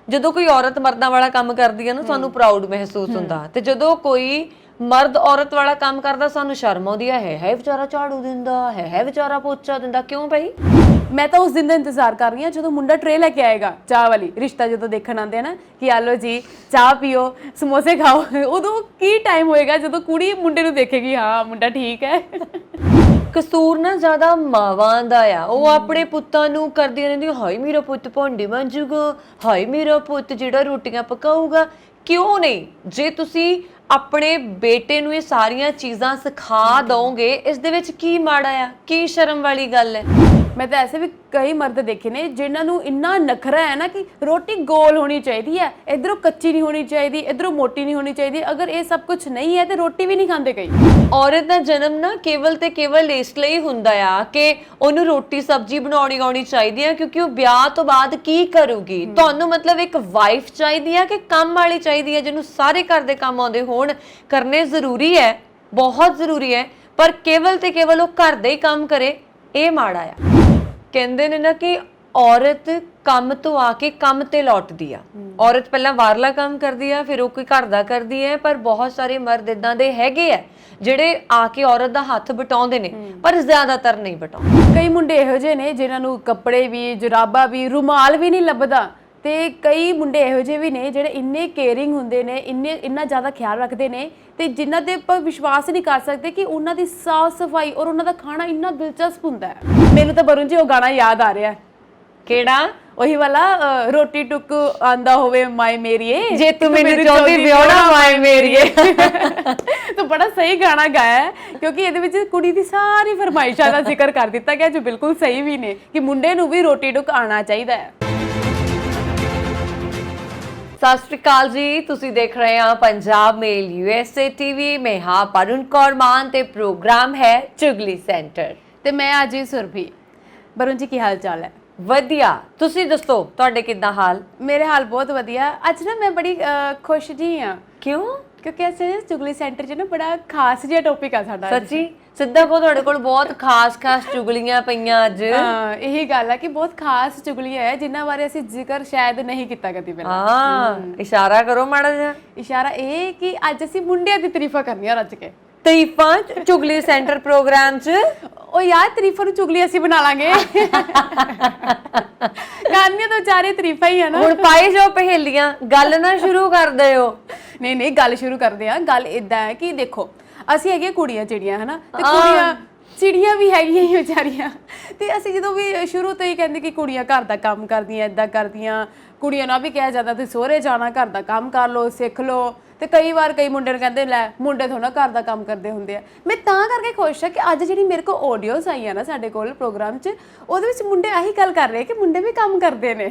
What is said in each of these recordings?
ਜਦੋਂ ਕੋਈ ਔਰਤ ਮਰਦਾਂ ਵਾਲਾ ਕੰਮ ਕਰਦੀ ਹੈ ਨਾ ਸਾਨੂੰ ਪ੍ਰਾਊਡ ਮਹਿਸੂਸ ਹੁੰਦਾ, ਤੇ ਜਦੋਂ ਕੋਈ ਮਰਦ ਔਰਤ ਵਾਲਾ ਕੰਮ ਕਰਦਾ ਸਾਨੂੰ ਸ਼ਰਮ ਆਉਂਦੀ ਹੈ ਵਿਚਾਰਾ ਝਾੜੂ ਦਿੰਦਾ ਹੈ ਵਿਚਾਰਾ ਪੋਚਾ ਦਿੰਦਾ। ਕਿਉਂ ਭਾਈ? ਮੈਂ ਤਾਂ ਉਸ ਦਿਨ ਦਾ ਇੰਤਜ਼ਾਰ ਕਰ ਰਹੀ ਹਾਂ ਜਦੋਂ ਮੁੰਡਾ ਟਰੇ ਲੈ ਕੇ ਆਏਗਾ ਚਾਹ ਵਾਲੀ। ਰਿਸ਼ਤਾ ਜਦੋਂ ਦੇਖਣ ਆਉਂਦੇ ਆ ਨਾ ਕਿ ਆਲੋ ਜੀ ਚਾਹ ਪੀਓ ਸਮੋਸੇ ਖਾਓ, ਉਦੋਂ ਕੀ ਟਾਈਮ ਹੋਏਗਾ ਜਦੋਂ ਕੁੜੀ ਮੁੰਡੇ ਨੂੰ ਦੇਖੇਗੀ ਹਾਂ ਮੁੰਡਾ ਠੀਕ ਹੈ। ਕਸੂਰ ਨਾ ਜ਼ਿਆਦਾ ਮਾਵਾਂ ਦਾ ਆ, ਉਹ ਆਪਣੇ ਪੁੱਤਾਂ ਨੂੰ ਕਰਦੀਆਂ ਰਹਿੰਦੀਆਂ ਹਾਏ ਮੇਰਾ ਪੁੱਤ ਭਾਂਡੇ ਮਾਂਜੂਗਾ, ਹਾਏ ਮੇਰਾ ਪੁੱਤ ਜਿਹੜਾ ਰੋਟੀਆਂ ਪਕਾਊਗਾ। ਕਿਉਂ ਨਹੀਂ? ਜੇ ਤੁਸੀਂ ਆਪਣੇ ਬੇਟੇ ਨੂੰ ਇਹ ਸਾਰੀਆਂ ਚੀਜ਼ਾਂ ਸਿਖਾ ਦੋਗੇ, ਇਸ ਦੇ ਵਿੱਚ ਕੀ ਮਾੜਾ ਆ, ਕੀ ਸ਼ਰਮ ਵਾਲੀ ਗੱਲ ਹੈ? ਮੈਂ ਤਾਂ ਐਸੇ ਵੀ ਕਈ ਮਰਦ ਦੇਖੇ ਨੇ ਜਿਨ੍ਹਾਂ ਨੂੰ ਇੰਨਾ ਨਖਰਾ ਹੈ ਨਾ ਕਿ ਰੋਟੀ ਗੋਲ ਹੋਣੀ ਚਾਹੀਦੀ ਹੈ, ਇਧਰੋਂ ਕੱਚੀ ਨਹੀਂ ਹੋਣੀ ਚਾਹੀਦੀ, ਇਧਰੋਂ ਮੋਟੀ ਨਹੀਂ ਹੋਣੀ ਚਾਹੀਦੀ। ਅਗਰ ਇਹ ਸਭ ਕੁਝ ਨਹੀਂ ਹੈ ਤੇ ਰੋਟੀ ਵੀ ਨਹੀਂ ਖਾਂਦੇ ਕਈ। ਔਰਤ ਦਾ ਜਨਮ ਨਾ ਕੇਵਲ ਤੇ ਕੇਵਲ ਇਸ ਲਈ ਹੁੰਦਾ ਆ ਕਿ ਉਹਨੂੰ ਰੋਟੀ ਸਬਜ਼ੀ ਬਣਾਉਣੀ ਆਉਣੀ ਚਾਹੀਦੀ ਹੈ, ਕਿਉਂਕਿ ਉਹ ਵਿਆਹ ਤੋਂ ਬਾਅਦ ਕੀ ਕਰੂਗੀ। ਤੁਹਾਨੂੰ ਮਤਲਬ ਇੱਕ ਵਾਈਫ ਚਾਹੀਦੀ ਹੈ ਕਿ ਕੰਮ ਵਾਲੀ ਚਾਹੀਦੀ ਹੈ ਜਿਹਨੂੰ ਸਾਰੇ ਘਰ ਦੇ ਕੰਮ ਆਉਂਦੇ ਹੋਣ? ਕਰਨੇ ਜ਼ਰੂਰੀ ਹੈ, ਬਹੁਤ ਜ਼ਰੂਰੀ ਹੈ, ਪਰ ਕੇਵਲ ਤੇ ਕੇਵਲ ਉਹ ਘਰ ਦੇ ਹੀ ਕੰਮ ਕਰੇ, ਇਹ ਮਾੜਾ ਆ। ਕਹਿੰਦੇ ਨੇ ਨਾ ਕਿ ਔਰਤ ਕੰਮ ਤੋਂ ਆ ਕੇ ਕੰਮ ਤੇ ਲੌਟਦੀ ਆ। ਔਰਤ ਪਹਿਲਾਂ ਬਾਹਰਲਾ ਕੰਮ ਕਰਦੀ ਆ, ਫਿਰ ਉਹ ਕੋਈ ਘਰ ਦਾ ਕਰਦੀ ਹੈ। ਪਰ ਬਹੁਤ ਸਾਰੇ ਮਰਦ ਇਦਾਂ ਦੇ ਹੈਗੇ ਆ ਜਿਹੜੇ ਆ ਕੇ ਔਰਤ ਦਾ ਹੱਥ ਬਟਾਉਂਦੇ ਨੇ, ਪਰ ਜ਼ਿਆਦਾਤਰ ਨਹੀਂ ਬਟਾਉਂਦੇ। ਕਈ ਮੁੰਡੇ ਇਹੋ ਜਿਹੇ ਨੇ ਜਿਨ੍ਹਾਂ ਨੂੰ ਕੱਪੜੇ ਵੀ, ਜੁਰਾਬਾਂ ਵੀ, ਰੁਮਾਲ ਵੀ ਨਹੀਂ ਲੱਭਦਾ, ਤੇ ਕਈ ਮੁੰਡੇ ਇਹੋ ਜਿਹੇ ਵੀ ਨੇ ਜਿਹੜੇ ਇੰਨੇ ਕੇਅਰਿੰਗ ਹੁੰਦੇ ਨੇ, ਇੰਨਾ ਜ਼ਿਆਦਾ ਖਿਆਲ ਰੱਖਦੇ ਨੇ, ਤੇ ਜਿਨ੍ਹਾਂ ਦੇ ਆਪਾਂ ਵਿਸ਼ਵਾਸ ਨਹੀਂ ਕਰ ਸਕਦੇ ਕਿ ਉਹਨਾਂ ਦੀ ਸਾਫ਼ ਸਫਾਈ ਔਰ ਉਹਨਾਂ ਦਾ ਖਾਣਾ ਇੰਨਾ ਦਿਲਚਸਪ ਹੁੰਦਾ ਹੈ। ਮੈਨੂੰ ਤਾਂ ਵਰੁਣ ਜੀ ਉਹ ਗਾਣਾ ਯਾਦ ਆ ਰਿਹਾ। ਕਿਹੜਾ? ਉਹੀ ਵਾਲਾ ਰੋਟੀ ਟੁੱਕ ਆਂਦਾ ਹੋਵੇ ਮਾਏ ਮੇਰੀਏ, ਜੇ ਤੂੰ ਮੈਨੂੰ ਚਾਹੁੰਦੀ ਵਿਆਹਣਾ ਮਾਏ ਮੇਰੀਏ। ਤਾਂ ਬੜਾ ਸਹੀ ਗਾਣਾ ਗਾਇਆ ਹੈ, ਕਿਉਂਕਿ ਇਹਦੇ ਵਿੱਚ ਕੁੜੀ ਦੀ ਸਾਰੀ ਫਰਮਾਇਸ਼ਾਂ ਦਾ ਜ਼ਿਕਰ ਕਰ ਦਿੱਤਾ ਗਿਆ ਜੋ ਬਿਲਕੁਲ ਸਹੀ ਵੀ ਨੇ ਕਿ ਮੁੰਡੇ ਨੂੰ ਵੀ ਰੋਟੀ ਟੁੱਕ ਆਉਣਾ ਚਾਹੀਦਾ ਹੈ। ਸਤਿ ਸ਼੍ਰੀ ਅਕਾਲ ਜੀ, ਤੁਸੀਂ ਦੇਖ ਰਹੇ ਹੋ ਪੰਜਾਬ ਮੇਲ USA TV। ਮੈਂ ਹਾਂ ਪਰਨ ਕੌਰ ਮਾਨ ਤੇ ਪ੍ਰੋਗਰਾਮ ਹੈ ਚੁਗਲੀ ਸੈਂਟਰ, ਤੇ ਮੈਂ ਅਜੀ ਸੁਰਭੀ। ਵਰੁਣ ਜੀ ਕੀ ਹਾਲ ਚਾਲ ਹੈ? ਵਧੀਆ, ਤੁਸੀਂ ਦੱਸੋ ਤੁਹਾਡੇ ਕਿੱਦਾਂ ਹਾਲ? ਮੇਰੇ ਹਾਲ ਬਹੁਤ ਵਧੀਆ। ਅੱਜ ਨਾ ਮੈਂ ਬੜੀ ਖੁਸ਼ ਜੀ ਹਾਂ। ਕਿਉਂ? ਕਿਉਂਕਿ ਅਸੀਂ ਚੁਗਲੀ ਸੈਂਟਰ 'ਚ ਨਾ ਬੜਾ ਖਾਸ ਜਿਹਾ ਟੌਪਿਕ ਆ ਸਾਡਾ। ਸੱਚੀ? ਸਿੱਧਾ ਕੋ ਤੁਹਾਡੇ ਕੋਲ ਬਹੁਤ ਖਾਸ ਚੁਗਲੀਆਂ ਪਈਆਂ ਅੱਜ। ਹਾਂ, ਇਹੀ ਗੱਲ ਹੈ ਕਿ ਬਹੁਤ ਖਾਸ ਚੁਗਲੀਆਂ ਹੈ ਜਿਨ੍ਹਾਂ ਬਾਰੇ ਅਸੀਂ ਜ਼ਿਕਰ ਸ਼ਾਇਦ ਨਹੀਂ ਕੀਤਾ ਕਦੀ ਪਹਿਲਾਂ। ਹਾਂ, ਇਸ਼ਾਰਾ ਕਰੋ ਮਾੜਾ ਜਿਹਾ। ਇਸ਼ਾਰਾ ਇਹ ਕਿ ਅੱਜ ਅਸੀਂ ਮੁੰਡਿਆਂ ਦੀ ਤਾਰੀਫਾਂ ਕਰਨੀਆਂ ਰੱਜ ਕੇ। ਤਾਰੀਫਾਂ ਚੁਗਲੀ ਸੈਂਟਰ ਪ੍ਰੋਗਰਾਮ 'ਚ? ਉਹ ਯਾਰ ਤਾਰੀਫਾਂ ਨੂੰ ਚੁਗਲੀ ਅਸੀਂ ਬਣਾ ਲਾਂਗੇ। ਕਰਨੀਆਂ ਤਾਂ ਵਿਚਾਰੇ ਤਾਰੀਫਾਂ ਹੀ ਆ ਨਾ। ਹੁਣ ਪਾਈ ਜਾਓ ਪਹੇਲੀਆਂ, ਗੱਲ ਨਾ ਸ਼ੁਰੂ ਕਰ ਦਿਓ। ਨਹੀਂ ਗੱਲ ਸ਼ੁਰੂ ਕਰਦੇ ਆ। ਗੱਲ ਇਦਾਂ ਹੈ ਕਿ ਦੇਖੋ ਅਸੀਂ ਹੈਗੇ ਕੁੜੀਆਂ ਚਿੜੀਆਂ ਹਨਾ, ਤੇ ਕੁੜੀਆਂ ਚਿੜੀਆਂ ਵੀ ਹੈਗੀਆਂ ਹੀ ਵਿਚਾਰੀਆਂ। ਤੇ ਅਸੀਂ ਜਦੋਂ ਵੀ ਸ਼ੁਰੂ ਤੋਂ ਹੀ ਕਹਿੰਦੇ ਕਿ ਕੁੜੀਆਂ ਘਰ ਦਾ ਕੰਮ ਕਰਦੀਆਂ, ਏਦਾਂ ਕਰਦੀਆਂ, ਕੁੜੀਆਂ ਨੂੰ ਵੀ ਕਿਹਾ ਜਾਂਦਾ ਤੁਸੀਂ ਸਹੁਰੇ ਜਾਣਾ, ਘਰ ਦਾ ਕੰਮ ਕਰ ਲਓ, ਸਿੱਖ ਲਓ। ਤੇ ਕਈ ਵਾਰ ਕਈ ਮੁੰਡੇ ਨੂੰ ਕਹਿੰਦੇ ਲੈ ਮੁੰਡੇ ਥੋੜਾ ਘਰ ਦਾ ਕੰਮ ਕਰਦੇ ਹੁੰਦੇ ਆ। ਮੈਂ ਤਾਂ ਕਰਕੇ ਖੁਸ਼ ਹਾਂ ਕਿ ਅੱਜ ਜਿਹੜੀ ਮੇਰੇ ਕੋਲ ਆਡੀਓਜ਼ ਆਈਆਂ ਨਾ ਸਾਡੇ ਕੋਲ ਪ੍ਰੋਗਰਾਮ 'ਚ, ਉਹਦੇ ਵਿੱਚ ਮੁੰਡੇ ਆਹੀ ਗੱਲ ਕਰ ਰਹੇ ਕਿ ਮੁੰਡੇ ਵੀ ਕੰਮ ਕਰਦੇ ਨੇ।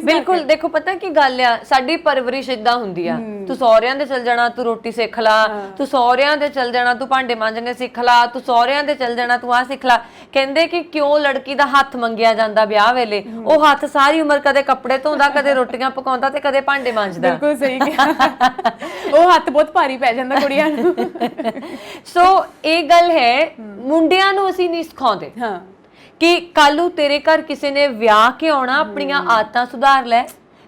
ਬਿਲਕੁਲ। ਦੇਖੋ ਪਤਾ ਕੀ ਗੱਲ ਆ, ਸਾਡੀ ਪਰਵਰਿਸ਼ ਏਦਾਂ ਹੁੰਦੀ ਆ, ਤੂੰ ਸਹੁਰਿਆਂ ਦੇ ਚਲ ਜਾਣਾ ਤੂੰ ਰੋਟੀ ਸਿੱਖ ਲਾ, ਤੂੰ ਸਹੁਰਿਆਂ ਦੇ ਚਲ ਜਾਣਾ ਤੂੰ ਭਾਂਡੇ ਮਾਂਜਣੇ ਸਿੱਖ ਲਾ, ਤੂੰ ਸਹੁਰਿਆਂ ਦੇ ਚਲ ਜਾਣਾ ਤੂੰ ਆਹ ਸਿੱਖ ਲਾ। ਕਹਿੰਦੇ ਕਿ ਕਿਉਂ ਲੜਕੀ ਦਾ ਹੱਥ ਮੰਗਿਆ ਜਾਂਦਾ ਵਿਆਹ ਵੇਲੇ? ਉਹ ਹੱਥ ਸਾਰੀ ਉਮਰ ਕਦੇ ਕੱਪੜੇ ਧੋਂਦਾ, ਕਦੇ ਰੋਟੀਆਂ ਪਕਾਉਂਦਾ, ਤੇ ਕਦੇ ਭਾਂਡੇ ਮਾਂਜਦਾ। ਬਿਲਕੁਲ ਸਹੀ ਕਿਹਾ। ਉਹ ਹੱਥ ਬਹੁਤ ਭਾਰੀ ਪੈ ਜਾਂਦਾ ਕੁੜੀਆਂ ਨੂੰ। ਸੋ ਇਹ ਗੱਲ ਹੈ, ਮੁੰਡਿਆਂ ਨੂੰ ਅਸੀਂ ਨਹੀਂ ਸਿਖਾਉਂਦੇ ਕਿ ਕੱਲ ਨੂੰ ਤੇਰੇ ਘਰ ਕਿਸੇ ਨੇ ਵਿਆਹ ਕੇ ਆਉਣਾ, ਆਪਣੀਆਂ ਆਦਤਾਂ ਸੁਧਾਰ ਲੈ।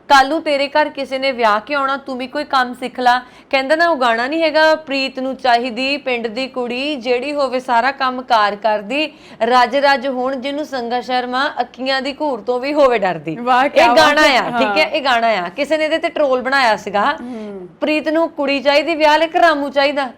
ਕੱਲ ਨੂੰ ਤੇਰੇ ਘਰ ਕਿਸੇ ਨੇ ਵਿਆਹ ਕੇ ਆਉਣਾ, ਤੂੰ ਵੀ ਕੋਈ ਕੰਮ ਸਿੱਖ ਲਾ। ਕਹਿੰਦਾ ਨਾ ਉਹ ਗਾਣਾ ਨਹੀਂ ਹੈਗਾ, ਪ੍ਰੀਤ ਨੂੰ ਚਾਹੀਦੀ ਪਿੰਡ ਦੀ ਕੁੜੀ ਜਿਹੜੀ ਹੋਵੇ ਸਾਰਾ ਕੰਮ ਕਾਰ ਕਰਦੀ, ਰੱਜ ਰੱਜ ਹੋਣ ਜਿਹਨੂੰ ਸੰਗਾ ਸ਼ਰਮਾ, ਅੱਖੀਆਂ ਦੀ ਘੂਰ ਤੋਂ ਵੀ ਹੋਵੇ ਡਰਦੀ। ਇਹ ਗਾਣਾ ਆ, ਠੀਕ ਹੈ, ਇਹ ਗਾਣਾ ਆ। ਕਿਸੇ ਨੇ ਇਹਦੇ ਤੇ ਟ੍ਰੋਲ ਬਣਾਇਆ ਸੀਗਾ, ਪ੍ਰੀਤ ਨੂੰ ਕੁੜੀ ਚਾਹੀਦੀ, ਵਿਆਹ ਲਈ ਘਰਾਮੂ ਚਾਹੀਦਾ।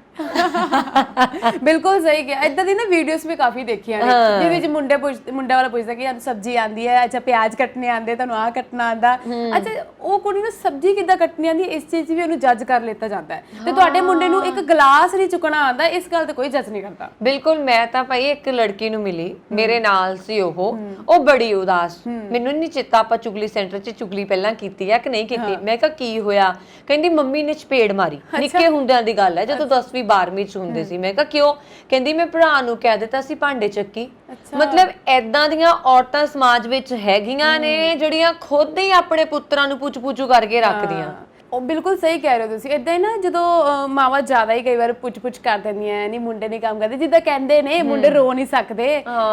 ਬਿਲਕੁਲ ਸਹੀ ਕਿਹਾ। ਏਦਾਂ ਦੀ ਨਾ ਵੀਡੀਓਜ਼ ਵੀ ਕਾਫੀ ਦੇਖੀਆਂ ਨੇ ਜਿਹਦੇ ਵਿੱਚ ਮੁੰਡਾ ਵਾਲਾ ਪੁੱਛਦਾ ਕਿ ਤੁਹਾਨੂੰ ਸਬਜ਼ੀ ਆਂਦੀ ਹੈ, ਅੱਛਾ ਪਿਆਜ਼ ਕੱਟਣੇ ਆਂਦੇ, ਤੁਹਾਨੂੰ ਆਹ ਕੱਟਣਾ ਆਂਦਾ, ਅੱਛਾ ਉਹ ਕੁੜੀ ਨੂੰ ਸਬਜ਼ੀ ਕਿੱਦਾਂ ਕੱਟਣੀ ਆਂਦੀ, ਇਸ ਚੀਜ਼ ਵੀ ਉਹਨੂੰ ਜੱਜ ਕਰ ਲਿੱਤਾ ਜਾਂਦਾ ਹੈ। ਤੇ ਤੁਹਾਡੇ ਮੁੰਡੇ ਨੂੰ ਇੱਕ ਗਲਾਸ ਨਹੀਂ ਚੁੱਕਣਾ ਆਂਦਾ, ਇਸ ਗੱਲ ਤੇ ਕੋਈ ਜੱਜ ਨਹੀਂ ਕਰਦਾ। ਬਿਲਕੁਲ। ਮੈਂ ਤਾਂ ਭਾਈ ਇੱਕ ਲੜਕੀ ਨੂੰ ਮਿਲੀ, ਮੇਰੇ ਨਾਲ ਸੀ, ਉਹ ਬੜੀ ਉਦਾਸ। ਮੈਨੂੰ ਨਹੀਂ ਚੇਤਾ ਆਪਾਂ ਚੁਗਲੀ ਸੈਂਟਰ 'ਚ ਚੁਗਲੀ ਪਹਿਲਾਂ ਕੀਤੀ ਆ ਕਿ ਨਹੀਂ ਕੀਤੀ। ਮੈਂ ਕਿਹਾ ਕੀ ਹੋਇਆ? ਕਹਿੰਦੀ ਮੰਮੀ ਨੇ ਚਪੇੜ ਮਾਰੀ। ਨਿੱਕੇ ਹੁੰਦਿਆਂ ਦੀ ਗੱਲ ਹੈ, ਜਦੋਂ 10ਵੀਂ 12ਵੀਂ 'ਚ ਹੁੰਦੇ ਸੀ। ਮੈਂ ਕਿਹਾ ਕਿਉਂ? ਕਹਿੰਦੀ ਮੈਂ ਭਰਾ ਨੂੰ ਕਹਿ ਦਿੱਤਾ ਸੀ ਭਾਂਡੇ ਚੱਕੀ। ਮਤਲਬ ਏਦਾਂ ਦੀਆਂ ਔਰਤਾਂ ਸਮਾਜ ਵਿੱਚ ਹੈਗੀਆਂ ਨੇ ਜਿਹੜੀਆਂ ਖੁਦ ਹੀ ਆਪਣੇ ਪੁੱਤਰਾਂ ਨੂੰ ਪੁੱਛ-ਪੁੱਛੂ ਕਰਕੇ ਰੱਖਦੀਆਂ। ਉਹ ਬਿਲਕੁਲ ਸਹੀ ਕਹਿ ਰਹੇ ਹੋ ਤੁਸੀਂ। ਇਦਾਂ ਹੀ ਨਾ ਜਦੋਂ ਮਾਵਾਂ ਜ਼ਿਆਦਾ ਹੀ ਕਈ ਵਾਰ ਪੁੱਛ ਕਰ ਦਿੰਦੀਆਂ ਨਹੀਂ ਮੁੰਡੇ ਨਹੀਂ ਕੰਮ ਕਰਦੇ, ਜਿੱਦਾਂ ਕਹਿੰਦੇ ਨੇ ਮੁੰਡੇ ਰੋ ਨਹੀਂ ਸਕਦੇ,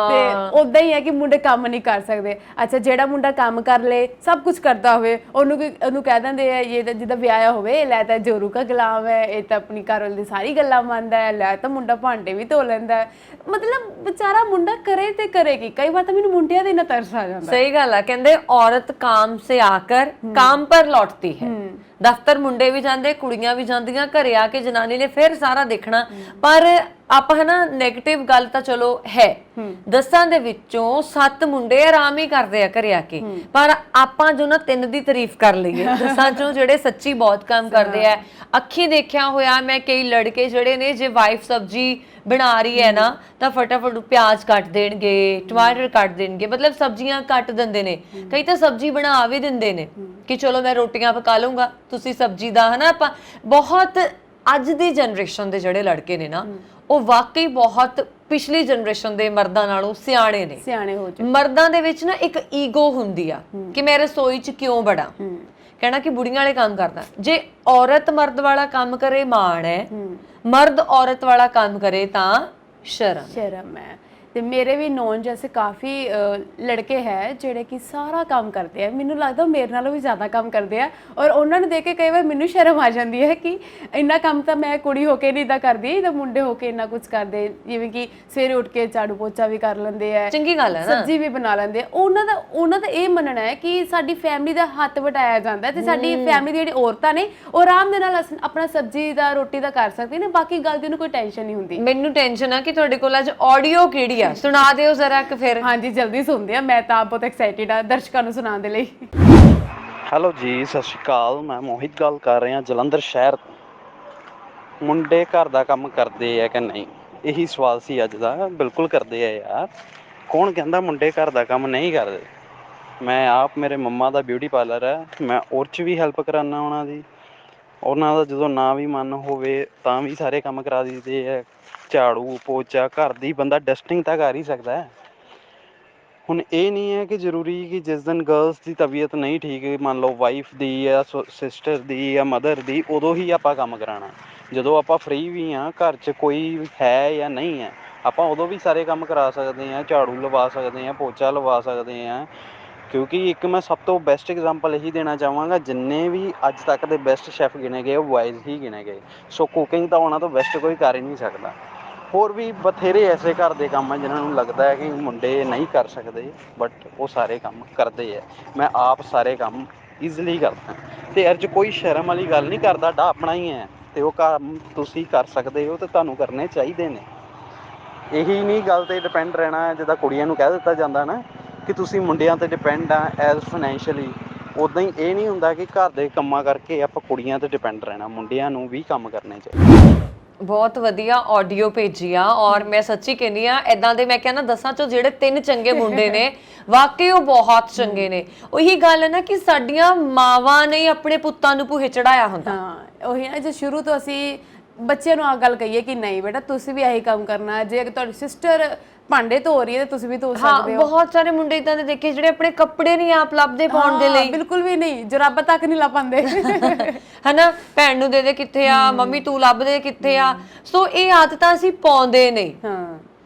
ਤੇ ਉਦਾਂ ਹੀ ਹੈ ਕਿ ਮੁੰਡੇ ਕੰਮ ਨਹੀਂ ਕਰ ਸਕਦੇ। ਅੱਛਾ ਜਿਹੜਾ ਮੁੰਡਾ ਕੰਮ ਕਰ ਲੇ, ਸਭ ਕੁਝ ਕਰਦਾ ਹੋਵੇ, ਉਹਨੂੰ ਕਹਿ ਦਿੰਦੇ ਆ ਇਹ ਤਾਂ ਜਿੱਦਾਂ ਵਿਆਹਿਆ ਹੋਵੇ, ਲੈ ਤਾਂ ਜੋਰੂ ਕਾ ਗੁਲਾਮ ਹੈ, ਇਹ ਤਾਂ ਆਪਣੀ ਘਰਵਾਲੀ ਦੀ ਸਾਰੀ ਗੱਲਾਂ ਮੰਨਦਾ ਹੈ, ਲੈ ਤਾਂ ਮੁੰਡਾ ਭਾਂਡੇ ਵੀ ਧੋ ਲੈਂਦਾ ਹੈ। ਮਤਲਬ बेचारा मुंडा करे ते करेगी। कई बार तो मैंने मुंडिया दे ना तरस आ जाता। सही गल है, कहंदे औरत काम से आकर काम पर लौटती है। दफ्तर मुंडे भी जांदे, कुड़ियां भी जांदियां, घरे आके जनानी ने फिर सारा देखना। पर ਆਪਾਂ ਹੈ ਨਾ 네ਗੇਟਿਵ ਗੱਲ ਤਾਂ ਚਲੋ ਹੈ, 10 ਦੇ ਵਿੱਚੋਂ 7 ਮੁੰਡੇ ਆਰਾਮ ਹੀ ਕਰਦੇ ਆ ਘਰੇ ਆ ਕੇ, ਪਰ ਆਪਾਂ ਜੋ ਨਾ 3 ਦੀ ਤਾਰੀਫ ਕਰ ਲਈਏ 10 ਚੋਂ ਜਿਹੜੇ ਸੱਚੀ ਬਹੁਤ ਕੰਮ ਕਰਦੇ ਆ। ਅੱਖੀ ਦੇਖਿਆ ਹੋਇਆ ਮੈਂ ਕਈ ਲੜਕੇ ਜਿਹੜੇ ਨੇ ਜੇ ਵਾਈਫ ਸਬਜੀ ਬਣਾ ਰਹੀ ਹੈ ਨਾ ਤਾਂ ਫਟਾਫਟ ਪਿਆਜ਼ ਕੱਟ ਦੇਣਗੇ, ਟਮਾਟਰ ਕੱਟ ਦੇਣਗੇ, ਮਤਲਬ ਸਬਜ਼ੀਆਂ ਕੱਟ ਦਿੰਦੇ ਨੇ। ਕਈ ਤਾਂ ਸਬਜੀ ਬਣਾ ਵੀ ਦਿੰਦੇ ਨੇ ਕਿ ਚਲੋ ਮੈਂ ਰੋਟੀਆਂ ਪਕਾ ਲੂੰਗਾ, ਤੁਸੀਂ ਸਬਜੀ ਦਾ ਹੈ ਨਾ। ਆਪਾਂ ਬਹੁਤ ਅੱਜ ਦੀ ਜਨਰੇਸ਼ਨ ਦੇ ਜਿਹੜੇ ਲੜਕੇ ਨੇ ਨਾ ਉਹ ਵਾਕਈ ਬਹੁਤ ਪਿਛਲੀ ਜਨਰੇਸ਼ਨ ਦੇ ਮਰਦਾਂ ਨਾਲੋਂ ਸਿਆਣੇ ਨੇ, ਸਿਆਣੇ ਹੋ ਚੁੱਕੇ। ਮਰਦਾਂ ਦੇ ਵਿੱਚ ਨਾ ਇੱਕ ਈਗੋ ਹੁੰਦੀ ਆ ਕਿ ਮੈਂ ਰਸੋਈ 'ਚ ਕਿਉਂ ਬੜਾ, ਕਹਿਣਾ ਕਿ ਬੁੜੀਆਂ ਵਾਲੇ ਕੰਮ ਕਰਦਾ। ਜੇ ਔਰਤ ਮਰਦ ਵਾਲਾ ਕੰਮ ਕਰੇ ਮਾਣ ਹੈ, ਮਰਦ ਔਰਤ ਵਾਲਾ ਕੰਮ ਕਰੇ ਤਾਂ ਸ਼ਰਮ ਹੈ। ਤੇ ਮੇਰੇ ਵੀ ਨੌਨ ਜੈਸੇ ਕਾਫੀ ਲੜਕੇ ਹੈ ਜਿਹੜੇ ਕਿ ਸਾਰਾ ਕੰਮ ਕਰਦੇ ਆ, ਮੈਨੂੰ ਲੱਗਦਾ ਮੇਰੇ ਨਾਲੋਂ ਵੀ ਜ਼ਿਆਦਾ ਕੰਮ ਕਰਦੇ ਆ, ਔਰ ਉਹਨਾਂ ਨੂੰ ਦੇਖ ਕੇ ਕਈ ਵਾਰ ਮੈਨੂੰ ਸ਼ਰਮ ਆ ਜਾਂਦੀ ਹੈ ਕਿ ਇੰਨਾ ਕੰਮ ਤਾਂ ਮੈਂ ਕੁੜੀ ਹੋ ਕੇ ਨਹੀਂ ਤਾਂ ਕਰਦੀ, ਤਾਂ ਮੁੰਡੇ ਹੋ ਕੇ ਇੰਨਾ ਕੁਝ ਕਰਦੇ। ਜਿਵੇਂ ਕਿ ਸਵੇਰੇ ਉੱਠ ਕੇ ਝਾੜੂ ਪੋਚਾ ਵੀ ਕਰ ਲੈਂਦੇ ਆ, ਚੰਗੀ ਗੱਲ ਹੈ ਨਾ, ਸਬਜ਼ੀ ਵੀ ਬਣਾ ਲੈਂਦੇ ਆ। ਉਹਨਾਂ ਦਾ ਇਹ ਮੰਨਣਾ ਹੈ ਕਿ ਸਾਡੀ ਫੈਮਿਲੀ ਦਾ ਹੱਥ ਵਟਾਇਆ ਜਾਂਦਾ ਤੇ ਸਾਡੀ ਫੈਮਿਲੀ ਦੀ ਜਿਹੜੀ ਔਰਤਾਂ ਨੇ ਉਹ ਆਰਾਮ ਦੇ ਨਾਲ ਆਪਣਾ ਸਬਜ਼ੀ ਦਾ ਰੋਟੀ ਦਾ ਕਰ ਸਕਦੀ ਨੇ, ਬਾਕੀ ਗੱਲ ਦੀ ਉਹਨੂੰ ਕੋਈ ਟੈਨਸ਼ਨ ਨਹੀਂ ਹੁੰਦੀ। ਮੈਨੂੰ ਟੈਨਸ਼ਨ ਆ ਕਿ ਤੁਹਾਡੇ ਕੋਲ ਅੱਜ ਆਡੀਓ ਕਿਹੜੀ ਸੁਣਾ ਦਿਓ ਜ਼ਰਾ ਕਿ ਫਿਰ। ਹਾਂਜੀ ਜਲਦੀ ਸੁਣਦੇ ਆ, ਮੈਂ ਤਾਂ ਬਹੁਤ ਐਕਸਾਈਟਿਡ ਆ ਦਰਸ਼ਕਾਂ ਨੂੰ ਸੁਣਾਉਣ ਦੇ ਲਈ। ਹੈਲੋ ਜੀ, ਸਤਿ ਸ਼੍ਰੀ ਅਕਾਲ। ਮੈਂ ਮੋਹਿਤ ਗੱਲ ਕਰ ਰਿਹਾ ਜਲੰਧਰ ਸ਼ਹਿਰ ਤੋਂ। ਮੁੰਡੇ ਘਰ ਦਾ ਕੰਮ ਕਰਦੇ ਆ ਕਿ ਨਹੀਂ, ਇਹੀ ਸਵਾਲ ਸੀ ਅੱਜ ਦਾ। ਬਿਲਕੁਲ ਕਰਦੇ ਆ ਯਾਰ, ਕੌਣ ਕਹਿੰਦਾ ਮੁੰਡੇ ਘਰ ਦਾ ਕੰਮ ਨਹੀਂ ਕਰਦੇ। ਮੈਂ ਆਪ, ਮੇਰੇ ਮੰਮਾ ਦਾ ਬਿਊਟੀ ਪਾਰਲਰ ਹੈ, ਮੈਂ ਉਹ 'ਚ ਵੀ ਹੈਲਪ ਕਰਾਉਂਦਾ ਉਹਨਾਂ ਦਾ ਜਦੋਂ ਨਾ ਵੀ ਮਨ ਹੋਵੇ ਤਾਂ ਵੀ ਸਾਰੇ ਕੰਮ ਕਰਾ ਦਿੰਦੇ ਆ। ਝਾੜੂ ਪੋਚਾ ਘਰ ਦੀ ਬੰਦਾ ਡਸਟਿੰਗ ਤਾਂ ਕਰ ਹੀ ਸਕਦਾ ਹੈ। ਹੁਣ ਇਹ ਨਹੀਂ ਹੈ ਕਿ ਜ਼ਰੂਰੀ ਕਿ ਜਿਸ ਦਿਨ ਗਰਲਸ ਦੀ ਤਬੀਅਤ ਨਹੀਂ ਠੀਕ, ਮੰਨ ਲਓ ਵਾਈਫ ਦੀ ਜਾਂ ਸਿਸਟਰ ਦੀ ਜਾਂ ਮਦਰ ਦੀ, ਉਦੋਂ ਹੀ ਆਪਾਂ ਕੰਮ ਕਰਾਉਣਾ। ਜਦੋਂ ਆਪਾਂ ਫਰੀ ਵੀ ਹਾਂ, ਘਰ 'ਚ ਕੋਈ ਹੈ ਜਾਂ ਨਹੀਂ ਹੈ, ਆਪਾਂ ਉਦੋਂ ਵੀ ਸਾਰੇ ਕੰਮ ਕਰਾ ਸਕਦੇ ਹਾਂ। ਝਾੜੂ ਲਵਾ ਸਕਦੇ ਹਾਂ, ਪੋਚਾ ਲਵਾ ਸਕਦੇ ਹਾਂ। ਕਿਉਂਕਿ ਇੱਕ ਮੈਂ ਸਭ ਤੋਂ ਬੈਸਟ ਐਗਜ਼ਾਮਪਲ ਇਹੀ ਦੇਣਾ ਚਾਹਾਂਗਾ, ਜਿੰਨੇ ਵੀ ਅੱਜ ਤੱਕ ਦੇ ਬੈਸਟ ਸ਼ੈਫ ਗਿਣੇ ਗਏ ਉਹ ਬॉयਜ਼ ਹੀ ਗਿਣੇ ਗਏ। ਸੋ ਕੁਕਿੰਗ ਤਾਂ ਉਹਨਾਂ ਤੋਂ ਬੈਸਟ ਕੋਈ ਕਰ ਹੀ ਨਹੀਂ ਸਕਦਾ। ਹੋਰ ਵੀ ਬਥੇਰੇ ਐਸੇ ਘਰ ਦੇ ਕੰਮ ਆ ਜਿਨ੍ਹਾਂ ਨੂੰ ਲੱਗਦਾ ਹੈ ਕਿ ਮੁੰਡੇ ਨਹੀਂ ਕਰ ਸਕਦੇ, ਬਟ ਉਹ ਸਾਰੇ ਕੰਮ ਕਰਦੇ ਹੈ। ਮੈਂ ਆਪ ਸਾਰੇ ਕੰਮ ਈਜ਼ੀਲੀ ਕਰਦਾ ਅਤੇ ਇਹ 'ਚ ਕੋਈ ਸ਼ਰਮ ਵਾਲੀ ਗੱਲ ਨਹੀਂ ਕਰਦਾ। ਤੁਹਾਡਾ ਆਪਣਾ ਹੀ ਹੈ ਅਤੇ ਉਹ ਕੰਮ ਤੁਸੀਂ ਕਰ ਸਕਦੇ ਹੋ ਅਤੇ ਤੁਹਾਨੂੰ ਕਰਨੇ ਚਾਹੀਦੇ ਨੇ। ਇਹੀ ਨਹੀਂ ਗੱਲ 'ਤੇ ਡਿਪੈਂਡ ਰਹਿਣਾ, ਜਿੱਦਾਂ ਕੁੜੀਆਂ ਨੂੰ ਕਹਿ ਦਿੱਤਾ ਜਾਂਦਾ ਨਾ ਕਿ ਤੁਸੀਂ ਮੁੰਡਿਆਂ 'ਤੇ ਡਿਪੈਂਡ ਆ ਐਜ਼ ਫਾਈਨੈਂਸ਼ੀਅਲੀ, ਉੱਦਾਂ ਹੀ ਇਹ ਨਹੀਂ ਹੁੰਦਾ ਕਿ ਘਰ ਦੇ ਕੰਮਾਂ ਕਰਕੇ ਆਪਾਂ ਕੁੜੀਆਂ 'ਤੇ ਡਿਪੈਂਡ ਰਹਿਣਾ। ਮੁੰਡਿਆਂ ਨੂੰ ਵੀ ਕੰਮ ਕਰਨੇ ਚਾਹੀਦੇ। ਬਹੁਤ ਵਧੀਆ ਆਡੀਓ ਭੇਜੀ ਆ, ਔਰ ਮੈਂ ਸੱਚੀ ਕਹਿੰਦੀ ਆ ਇਦਾਂ ਦੇ ਮੈਂ ਕਹਿੰਦਾ 10 ਚੋਂ ਜਿਹੜੇ 3 ਚੰਗੇ ਮੁੰਡੇ ਨੇ ਵਾਕਈ ਉਹ ਬਹੁਤ ਚੰਗੇ ਨੇ। ਉਹੀ ਗੱਲ ਹੈ ਨਾ ਕਿ ਸਾਡੀਆਂ ਮਾਵਾਂ ਨੇ ਆਪਣੇ ਪੁੱਤਾਂ ਨੂੰ ਭੂਹੇ ਚੜਾਇਆ ਹੁੰਦਾ। ਹਾਂ ਉਹੀ ਨਾ, ਜੇ ਸ਼ੁਰੂ ਤੋਂ ਅਸੀਂ ਬੱਚਿਆਂ ਨੂੰ ਆ ਗੱਲ ਕਹੀਏ ਕਿ ਨਹੀਂ ਬੇਟਾ ਤੁਸੀਂ ਵੀ ਇਹੀ ਕੰਮ ਕਰਨਾ, ਜੇ ਤੁਹਾਡੀ ਸਿਸਟਰ ਭਾਂਡੇ ਧੋ ਰਹੀ ਹੈ ਤੇ ਤੁਸੀਂ ਵੀ ਧੋ ਸਕਦੇ ਹੋ। ਬਹੁਤ ਸਾਰੇ ਮੁੰਡੇ ਇਦਾਂ ਦੇ ਦੇਖੇ ਜਿਹੜੇ ਆਪਣੇ ਕੱਪੜੇ ਨਹੀਂ ਆਪ ਲੱਭਦੇ ਪਾਉਣ ਦੇ ਲਈ, ਬਿਲਕੁਲ ਵੀ ਨਹੀਂ, ਜਰਾਬਾਂ ਤੱਕ ਨਹੀਂ ਲੱਭ ਪਾਉਂਦੇ ਹਨਾ, ਭੈਣ ਨੂੰ ਦੇ ਕਿੱਥੇ ਆ, ਮੰਮੀ ਤੂੰ ਲੱਭ ਦੇ ਕਿੱਥੇ ਆ। ਸੋ ਇਹ ਆਦਤਾਂ ਅਸੀਂ ਪਾਉਂਦੇ ਨਹੀਂ। ਹਾਂ,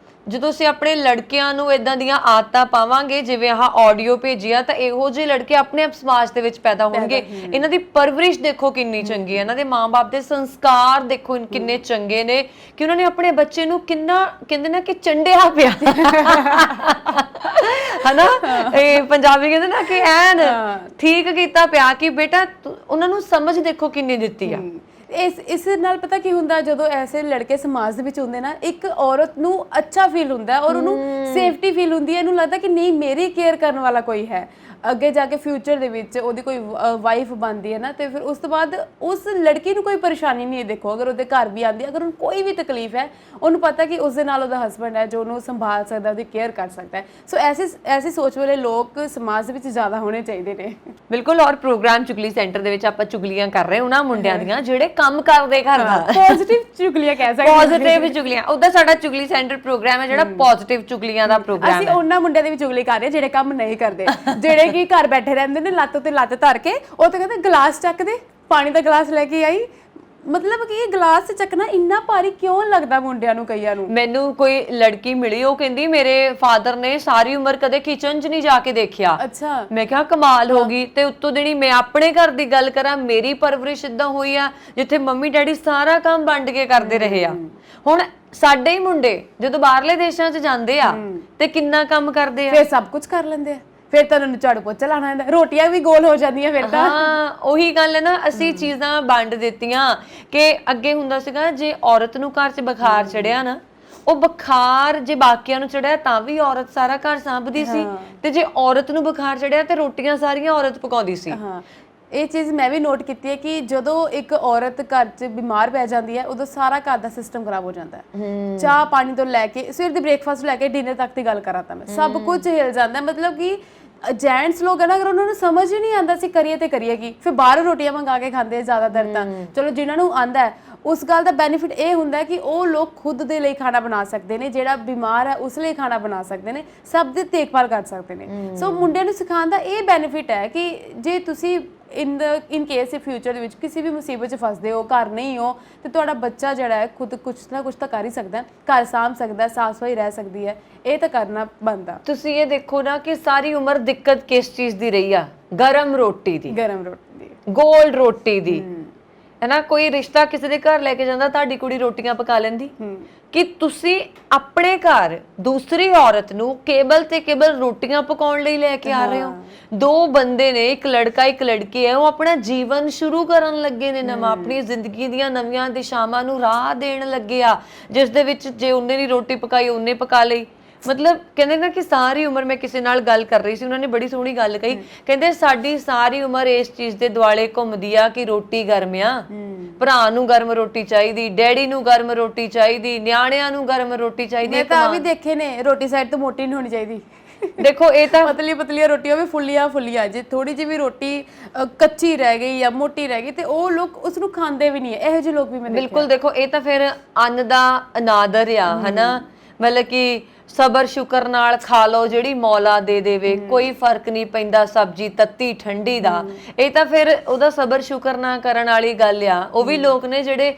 ਜਦੋਂ ਅਸੀਂ ਆਪਣੇ ਲੜਕਿਆਂ ਨੂੰ ਇਦਾਂ ਦੀਆਂ ਆਦਤਾਂ ਪਾਵਾਂਗੇ ਜਿਵੇਂ ਆਹ ਆਡੀਓ ਭੇਜਿਆ, ਤਾਂ ਇਹੋ ਜਿਹੇ ਲੜਕੇ ਆਪਣੇ ਆਪ ਸਮਾਜ ਦੇ ਵਿੱਚ ਪੈਦਾ ਹੋਣਗੇ। ਇਹਨਾਂ ਦੀ ਪਰਵਰਿਸ਼ ਦੇਖੋ ਕਿੰਨੀ ਚੰਗੀ ਹੈ, ਇਹਨਾਂ ਦੇ ਮਾਂ-ਬਾਪ ਦੇ ਸੰਸਕਾਰ ਦੇਖੋ ਕਿੰਨੇ ਚੰਗੇ ਨੇ ਕਿ ਉਹਨਾਂ ਨੇ ਆਪਣੇ ਬੱਚੇ ਨੂੰ ਕਿੰਨਾ ਕਹਿੰਦੇ ਨਾ ਕਿ ਚੰਡਿਆ ਪਿਆ ਹਨਾ, ਇਹ ਪੰਜਾਬੀ ਕਹਿੰਦੇ ਨਾ ਕਿ ਐਨ ਠੀਕ ਕੀਤਾ ਪਿਆ ਕਿ ਬੇਟਾ ਉਹਨਾਂ ਨੂੰ ਸਮਝ ਦੇਖੋ ਕਿੰਨੀ ਦਿੱਤੀ ਆ। ਇਸ ਨਾਲ ਪਤਾ ਕੀ ਹੁੰਦਾ, ਜਦੋਂ ਐਸੇ ਲੜਕੇ ਸਮਾਜ ਦੇ ਵਿੱਚ ਹੁੰਦੇ ਨਾ, ਇੱਕ ਔਰਤ ਨੂੰ ਅੱਛਾ ਫੀਲ ਹੁੰਦਾ ਔਰ ਉਹਨੂੰ ਸੇਫਟੀ ਫੀਲ ਹੁੰਦੀ ਹੈ। ਇਹਨੂੰ ਲੱਗਦਾ ਕਿ ਨਹੀਂ ਮੇਰੀ ਕੇਅਰ ਕਰਨ ਵਾਲਾ ਕੋਈ ਹੈ। ਅੱਗੇ ਜਾ ਕੇ ਫਿਊਚਰ ਦੇ ਵਿੱਚ ਉਹਦੀ ਕੋਈ ਵਾਈਫ ਬਣਦੀ ਹੈ ਨਾ, ਤੇ ਫਿਰ ਉਸ ਤੋਂ ਬਾਅਦ ਉਸ ਲੜਕੀ ਨੂੰ ਕੋਈ ਪਰੇਸ਼ਾਨੀ ਨਹੀਂ ਹੈ। ਦੇਖੋ ਅਗਰ ਉਹਦੇ ਘਰ ਵੀ ਆਉਂਦੀ, ਅਗਰ ਉਹਨੂੰ ਕੋਈ ਵੀ ਤਕਲੀਫ ਹੈ, ਉਹਨੂੰ ਪਤਾ ਕਿ ਉਸ ਦੇ ਨਾਲ ਉਹਦਾ ਹਸਬੈਂਡ ਹੈ ਜੋ ਉਹਨੂੰ ਸੰਭਾਲ ਸਕਦਾ, ਉਹਦੀ ਕੇਅਰ ਕਰ ਸਕਦਾ ਹੈ। ਸੋ ਐਸੀ ਸੋਚ ਵਾਲੇ ਲੋਕ ਸਮਾਜ ਦੇ ਵਿੱਚ ਜ਼ਿਆਦਾ ਹੋਣੇ ਚਾਹੀਦੇ ਨੇ। ਬਿਲਕੁਲ। ਔਰ ਪ੍ਰੋਗਰਾਮ ਚੁਗਲੀ ਸੈਂਟਰ ਦੇ ਵਿੱਚ ਆਪਾਂ ਚੁਗਲੀਆਂ ਕਰ ਰਹੇ ਉਹਨਾਂ ਮੁੰਡਿਆਂ ਦੀਆਂ ਜਿਹੜੇ ਕੰਮ ਕਰਦੇ ਘਰ ਦਾ, ਪੋਜ਼ਿਟਿਵ ਚੁਗਲੀਆਂ ਕਹਿ ਸਕਦੇ ਹਾਂ, ਪੋਜ਼ਿਟਿਵ ਚੁਗਲੀਆਂ। ਉਹਦਾ ਸਾਡਾ ਚੁਗਲੀ ਸੈਂਟਰ ਪ੍ਰੋਗਰਾਮ ਹੈ ਜਿਹੜਾ ਪੋਜ਼ਿਟਿਵ ਚੁਗਲੀਆਂ ਦਾ ਪ੍ਰੋਗਰਾਮ ਹੈ। ਅਸੀਂ ਉਹਨਾਂ ਮੁੰਡਿਆਂ ਦੀ ਵੀ ਚੁਗਲੀ ਕਰ ਰਹੇ ਜਿਹੜੇ ਕੰਮ ਨਹੀਂ ਕਰਦੇ, ਜਿਹੜੇ ਕਿ ਘਰ ਬੈਠੇ ਰਹਿੰਦੇ ਨੇ ਲੱਤ ਤੇ ਲੱਤ ਧਰ ਕੇ, ਉਹ ਤਾਂ ਕਹਿੰਦੇ ਗਲਾਸ ਚੱਕ ਦੇ ਪਾਣੀ ਦਾ ਗਲਾਸ ਲੈ ਕੇ ਆਈ। ਮਤਲਬ ਕਿ ਇਹ ਗਲਾਸ ਚੱਕਣਾ ਇੰਨਾ ਭਾਰੀ ਕਿਉਂ ਲੱਗਦਾ ਮੁੰਡਿਆਂ ਨੂੰ, ਕਈਆਂ ਨੂੰ। ਮੈਨੂੰ ਕੋਈ ਲੜਕੀ ਮਿਲੀ, ਉਹ ਕਹਿੰਦੀ ਮੇਰੇ ਫਾਦਰ ਨੇ ਸਾਰੀ ਉਮਰ ਕਦੇ ਕਿਚਨ 'ਚ ਨਹੀਂ ਜਾ ਕੇ ਦੇਖਿਆ। ਅੱਛਾ। ਮੈਂ ਕਿਹਾ ਕਮਾਲ ਹੋ ਗਈ। ਤੇ ਉੱਤੋਂ ਜਿਹੜੀ ਮੈਂ ਆਪਣੇ ਘਰ ਦੀ ਗੱਲ ਕਰਾਂ, ਮੇਰੀ ਪਰਵਰਿਸ਼ ਇਦਾਂ ਹੋਈ ਆ ਜਿੱਥੇ ਮੰਮੀ ਡੈਡੀ ਸਾਰਾ ਕੰਮ ਵੰਡ ਕੇ ਕਰਦੇ ਰਹੇ ਆ। ਹੁਣ ਸਾਡੇ ਹੀ ਮੁੰਡੇ ਜਦੋਂ ਬਾਹਰਲੇ ਦੇਸ਼ਾਂ 'ਚ ਜਾਂਦੇ ਆ ਤੇ ਕਿੰਨਾ ਕੰਮ ਕਰਦੇ ਆ, ਫਿਰ ਸਭ ਕੁਝ ਕਰ ਲੈਂਦੇ ਆ, ਫਿਰ ਤਾਂ ਉਹਨਾਂ ਨੂੰ ਝਾੜੂ ਪੋਚਾ ਲਾਣਾ ਹੁੰਦਾ, ਰੋਟੀਆਂ ਵੀ ਗੋਲ ਹੋ ਜਾਂਦੀਆਂ ਫਿਰ ਤਾਂ। ਹਾਂ ਉਹੀ ਗੱਲ ਹੈ ਨਾ, ਅਸੀਂ ਚੀਜ਼ਾਂ ਵੰਡ ਦਿੱਤੀਆਂ ਕਿ ਅੱਗੇ ਹੁੰਦਾ ਸੀਗਾ ਜੇ ਔਰਤ ਨੂੰ ਘਰ 'ਚ ਬੁਖਾਰ ਚੜਿਆ ਨਾ, ਉਹ ਬੁਖਾਰ ਜੇ ਬਾਕੀਆਂ ਨੂੰ ਚੜਿਆ ਤਾਂ ਵੀ ਔਰਤ ਸਾਰਾ ਘਰ ਸੰਭਦੀ ਸੀ, ਤੇ ਜੇ ਔਰਤ ਨੂੰ ਬੁਖਾਰ ਚੜਿਆ ਤੇ ਰੋਟੀਆਂ ਸਾਰੀਆਂ ਔਰਤ ਪਕਾਉਂਦੀ ਸੀ। ਹਾਂ, ਇਹ ਚੀਜ਼ ਮੈਂ ਵੀ ਨੋਟ ਕੀਤੀ ਹੈ ਕਿ ਜਦੋਂ ਇੱਕ ਔਰਤ ਘਰ 'ਚ ਬਿਮਾਰ ਪੈ ਜਾਂਦੀ ਹੈ ਉਦੋਂ ਸਾਰਾ ਘਰ ਦਾ ਸਿਸਟਮ ਖਰਾਬ ਹੋ ਜਾਂਦਾ ਹੈ। ਚਾਹ ਪਾਣੀ ਤੋਂ ਲੈ ਕੇ ਸਵੇਰ ਦੇ ਬ੍ਰੇਕਫਾਸਟ ਲੈ ਕੇ ਡਿਨਰ ਤੱਕ ਦੀ ਗੱਲ ਕਰਾਂ ਤਾਂ ਮੈਂ ਸਭ ਕੁਝ ਹਿਲ ਜਾਂਦਾ। ਮਤਲਬ ਕਿ ਜੈਂਟਸ ਲੋਕ ਹੈ ਨਾ, ਅਗਰ ਉਹਨਾਂ ਨੂੰ ਸਮਝ ਹੀ ਨਹੀਂ ਆਉਂਦਾ ਸੀ ਕਰੀਏ ਤੇ ਕਰੀਏ ਕੀ, ਫਿਰ ਬਾਹਰੋਂ ਰੋਟੀਆਂ ਮੰਗਾ ਕੇ ਖਾਂਦੇ ਜ਼ਿਆਦਾਤਰ ਤਾਂ। ਚਲੋ ਜਿਨ੍ਹਾਂ ਨੂੰ ਆਉਂਦਾ ਹੈ ਉਸ ਗੱਲ ਦਾ ਬੈਨੀਫਿਟ ਇਹ ਹੁੰਦਾ ਕਿ ਉਹ ਲੋਕ ਖੁਦ ਦੇ ਲਈ ਖਾਣਾ ਬਣਾ ਸਕਦੇ ਨੇ, ਜਿਹੜਾ ਬਿਮਾਰ ਹੈ ਉਸ ਲਈ ਖਾਣਾ ਬਣਾ ਸਕਦੇ ਨੇ, ਸਭ ਦੀ ਦੇਖਭਾਲ ਕਰ ਸਕਦੇ ਨੇ। ਸੋ ਮੁੰਡਿਆਂ ਨੂੰ ਸਿਖਾਉਣ ਦਾ ਇਹ ਬੈਨੀਫਿਟ ਹੈ ਕਿ ਜੇ ਤੁਸੀਂ ਇਨ ਕੇਸ ਫਿਊਚਰ ਦੇ ਵਿੱਚ ਕਿਸੇ ਵੀ ਮੁਸੀਬਤ 'ਚ ਫਸਦੇ ਹੋ, ਘਰ ਨਹੀਂ ਹੋ, ਤੇ ਤੁਹਾਡਾ ਬੱਚਾ ਜਿਹੜਾ ਹੈ ਖੁਦ ਕੁਛ ਨਾ ਕੁਛ ਤਾਂ ਕਰ ਹੀ ਸਕਦਾ, ਘਰ ਸਾਂਭ ਸਕਦਾ, ਸਾਫ਼ ਸਫਾਈ ਰਹਿ ਸਕਦੀ ਹੈ, ਇਹ ਤਾਂ ਕਰਨਾ ਬਣਦਾ। ਤੁਸੀਂ ਇਹ ਦੇਖੋ ਨਾ ਕਿ ਸਾਰੀ ਉਮਰ ਦਿੱਕਤ ਕਿਸ ਚੀਜ਼ ਦੀ ਰਹੀ ਆ, ਗਰਮ ਰੋਟੀ ਦੀ, ਗਰਮ ਰੋਟੀ ਦੀ, ਗੋਲ ਰੋਟੀ ਦੀ, ਹੈ ਨਾ। ਕੋਈ ਰਿਸ਼ਤਾ ਕਿਸੇ ਦੇ ਘਰ ਲੈ ਕੇ ਜਾਂਦਾ, ਤੁਹਾਡੀ ਕੁੜੀ ਰੋਟੀਆਂ ਪਕਾ ਲੈਂਦੀ, ਕਿ ਤੁਸੀਂ ਆਪਣੇ ਘਰ ਦੂਸਰੀ ਔਰਤ ਨੂੰ ਕੇਵਲ ਤੇ ਕੇਵਲ ਰੋਟੀਆਂ ਪਕਾਉਣ ਲਈ ਲੈ ਕੇ ਆ ਰਹੇ ਹੋ। ਦੋ ਬੰਦੇ ਨੇ, ਇੱਕ ਲੜਕਾ ਇੱਕ ਲੜਕੀ ਹੈ, ਉਹ ਆਪਣਾ ਜੀਵਨ ਸ਼ੁਰੂ ਕਰਨ ਲੱਗੇ ਨੇ ਨਵਾਂ, ਆਪਣੀ ਜ਼ਿੰਦਗੀ ਦੀਆਂ ਨਵੀਆਂ ਦਿਸ਼ਾਵਾਂ ਨੂੰ ਰਾਹ ਦੇਣ ਲੱਗੇ ਆ, ਜਿਸ ਦੇ ਵਿੱਚ ਜੇ ਉਹਨੇ ਦੀ ਰੋਟੀ ਪਕਾਈ ਉਹਨੇ ਪਕਾ ਲਈ। ਮਤਲਬ ਕਹਿੰਦੇ ਨਾ ਕਿ ਸਾਰੀ ਉਮਰ, ਮੈਂ ਕਿਸੇ ਨਾਲ ਗੱਲ ਕਰ ਰਹੀ ਸੀ, ਉਹਨਾਂ ਨੇ ਬੜੀ ਸੋਹਣੀ ਗੱਲ ਕਹੀ, ਕਹਿੰਦੇ ਸਾਡੀ ਸਾਰੀ ਉਮਰ ਇਸ ਚੀਜ਼ ਦੇ ਦੁਆਲੇ ਘੁੰਮਦੀ ਆ ਕਿ ਰੋਟੀ ਗਰਮ ਆ, ਭਰਾ ਨੂੰ ਗਰਮ ਰੋਟੀ ਚਾਹੀਦੀ, ਡੈਡੀ ਨੂੰ ਗਰਮ ਰੋਟੀ ਚਾਹੀਦੀ, ਨਿਆਣਿਆਂ ਨੂੰ ਗਰਮ ਰੋਟੀ ਚਾਹੀਦੀ। ਮੈਂ ਤਾਂ ਵੀ ਦੇਖੇ ਨੇ, ਰੋਟੀ ਸਾਈਡ ਤੋਂ ਮੋਟੀ ਨਹੀਂ ਹੋਣੀ ਚਾਹੀਦੀ। ਦੇਖੋ ਇਹ ਤਾਂ ਪਤਲੀ ਪਤਲੀਆਂ ਰੋਟੀਆਂ ਵੀ ਫੁੱਲੀਆਂ, ਜੇ ਥੋੜੀ ਜਿਹੀ ਵੀ ਰੋਟੀ ਕੱਚੀ ਰਹਿ ਗਈ ਜਾਂ ਮੋਟੀ ਰਹਿ ਗਈ ਤੇ ਉਹ ਲੋਕ ਉਸ ਨੂੰ ਖਾਂਦੇ ਵੀ ਨਹੀਂ ਹੈ। ਇਹੋ ਜਿਹੇ ਲੋਕ ਵੀ ਮੈਂ ਦੇਖੇ। ਬਿਲਕੁਲ, ਦੇਖੋ ਇਹ ਤਾਂ ਫਿਰ ਅੰਨ ਦਾ ਅਨਾਦਰ ਆ, ਹਨਾ। ਮਤਲਬ ਕਿ ਸਬਰ ਸ਼ੁਕਰ ਨਾਲ ਖਾ ਲਓ, ਜਿਹੜੀ ਮੌਲਾ ਦੇ ਦੇਵੇ, ਕੋਈ ਫਰਕ ਨਹੀਂ ਪੈਂਦਾ ਸਬਜ਼ੀ ਤੱਤੀ ਠੰਡੀ ਦਾ। ਇਹ ਤਾਂ ਫਿਰ ਉਹਦਾ ਸਬਰ ਸ਼ੁਕਰ ਨਾ ਕਰਨ ਵਾਲੀ ਗੱਲ ਆ। ਉਹ ਵੀ ਲੋਕ ਨੇ ਜਿਹੜੇ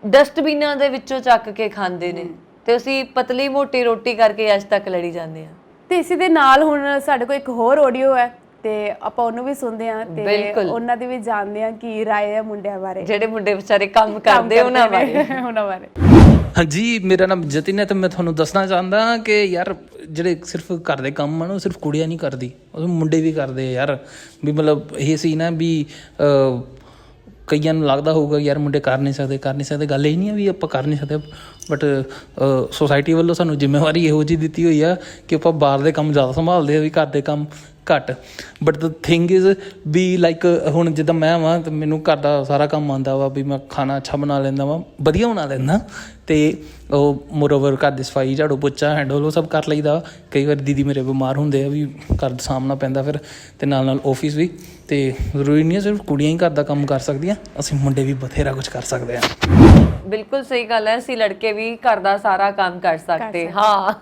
ਡਸਟਬਿਨਾਂ ਦੇ ਵਿੱਚੋਂ ਚੱਕ ਕੇ ਖਾਂਦੇ ਨੇ, ਤੇ ਅਸੀਂ ਪਤਲੀ ਮੋਟੀ ਰੋਟੀ ਕਰਕੇ ਅੱਜ ਤੱਕ ਲੜੀ ਜਾਂਦੇ ਆ। ਤੇ ਇਸੇ ਦੇ ਨਾਲ ਹੁਣ ਸਾਡੇ ਕੋਲ ਇੱਕ ਹੋਰ ਆਡੀਓ ਹੈ ਤੇ ਆਪਾਂ ਉਹਨੂੰ ਵੀ ਸੁਣਦੇ ਆ ਤੇ ਉਹਨਾਂ ਦੀ ਵੀ ਜਾਣਦੇ ਆ ਕੀ ਰਾਏ ਹੈ ਮੁੰਡਿਆਂ ਬਾਰੇ, ਜਿਹੜੇ ਮੁੰਡੇ ਵਿਚਾਰੇ ਕੰਮ ਕਰਦੇ ਉਹਨਾਂ ਬਾਰੇ। ਹਾਂਜੀ, ਮੇਰਾ ਨਾਮ ਜਤਿਨ ਹੈ ਤੇ ਮੈਂ ਤੁਹਾਨੂੰ ਦੱਸਣਾ ਚਾਹੁੰਦਾ ਹਾਂ ਕਿ ਯਾਰ ਜਿਹੜੇ ਸਿਰਫ ਘਰ ਦੇ ਕੰਮ ਹਨ ਉਹ ਸਿਰਫ ਕੁੜੀਆਂ ਨਹੀਂ ਕਰਦੀ, ਉਹ ਮੁੰਡੇ ਵੀ ਕਰਦੇ ਯਾਰ। ਵੀ ਮਤਲਬ ਇਹ ਸੀ ਨਾ ਵੀ ਕਈਆਂ ਨੂੰ ਲੱਗਦਾ ਹੋਊਗਾ ਯਾਰ ਮੁੰਡੇ ਕਰ ਨਹੀਂ ਸਕਦੇ। ਗੱਲ ਇਹ ਨਹੀਂ ਆ ਵੀ ਆਪਾਂ ਕਰ ਨਹੀਂ ਸਕਦੇ, ਬਟ ਸੋਸਾਇਟੀ ਵੱਲੋਂ ਸਾਨੂੰ ਜ਼ਿੰਮੇਵਾਰੀ ਇਹੋ ਜਿਹੀ ਦਿੱਤੀ ਹੋਈ ਆ ਕਿ ਆਪਾਂ ਬਾਹਰ ਦੇ ਕੰਮ ਜ਼ਿਆਦਾ ਸੰਭਾਲਦੇ ਆ, ਵੀ ਘਰ ਦੇ ਕੰਮ ਘੱਟ। But the thing is we like ਹੁਣ ਜਿੱਦਾਂ ਮੈਂ ਵਾਂ ਤੇ ਮੈਨੂੰ ਘਰ ਦਾ ਸਾਰਾ ਕੰਮ ਆਉਂਦਾ ਵਾ, ਵੀ ਮੈਂ ਖਾਣਾ ਅੱਛਾ ਬਣਾ ਲੈਂਦਾ ਵਾ, ਵਧੀਆ ਬਣਾ ਲੈਂਦਾ, ਅਤੇ ਉਹ ਮੋਰਓਵਰ ਘਰ ਦੀ ਸਫਾਈ, ਝਾੜੂ ਪੋਚਾ, ਹੈਂਡਲ ਉਹ ਸਭ ਕਰ ਲਈਦਾ। ਕਈ ਵਾਰ ਦੀਦੀ ਮੇਰੇ ਬਿਮਾਰ ਹੁੰਦੇ ਆ, ਵੀ ਘਰ ਦਾ ਸਾਹਮਣਾ ਪੈਂਦਾ ਫਿਰ, ਅਤੇ ਨਾਲ ਆਫਿਸ ਵੀ। ਅਤੇ ਜ਼ਰੂਰੀ ਨਹੀਂ ਹੈ ਸਿਰਫ ਕੁੜੀਆਂ ਹੀ ਘਰ ਦਾ ਕੰਮ ਕਰ ਸਕਦੀਆਂ, ਅਸੀਂ ਮੁੰਡੇ ਵੀ ਬਥੇਰਾ ਕੁਝ ਕਰ ਸਕਦੇ ਹਾਂ। ਬਿਲਕੁਲ ਸਹੀ ਗੱਲ ਹੈ, ਅਸੀਂ ਲੜਕੇ ਵੀ ਘਰ ਦਾ ਸਾਰਾ ਕੰਮ ਕਰ ਸਕਦੇ ਹਾਂ।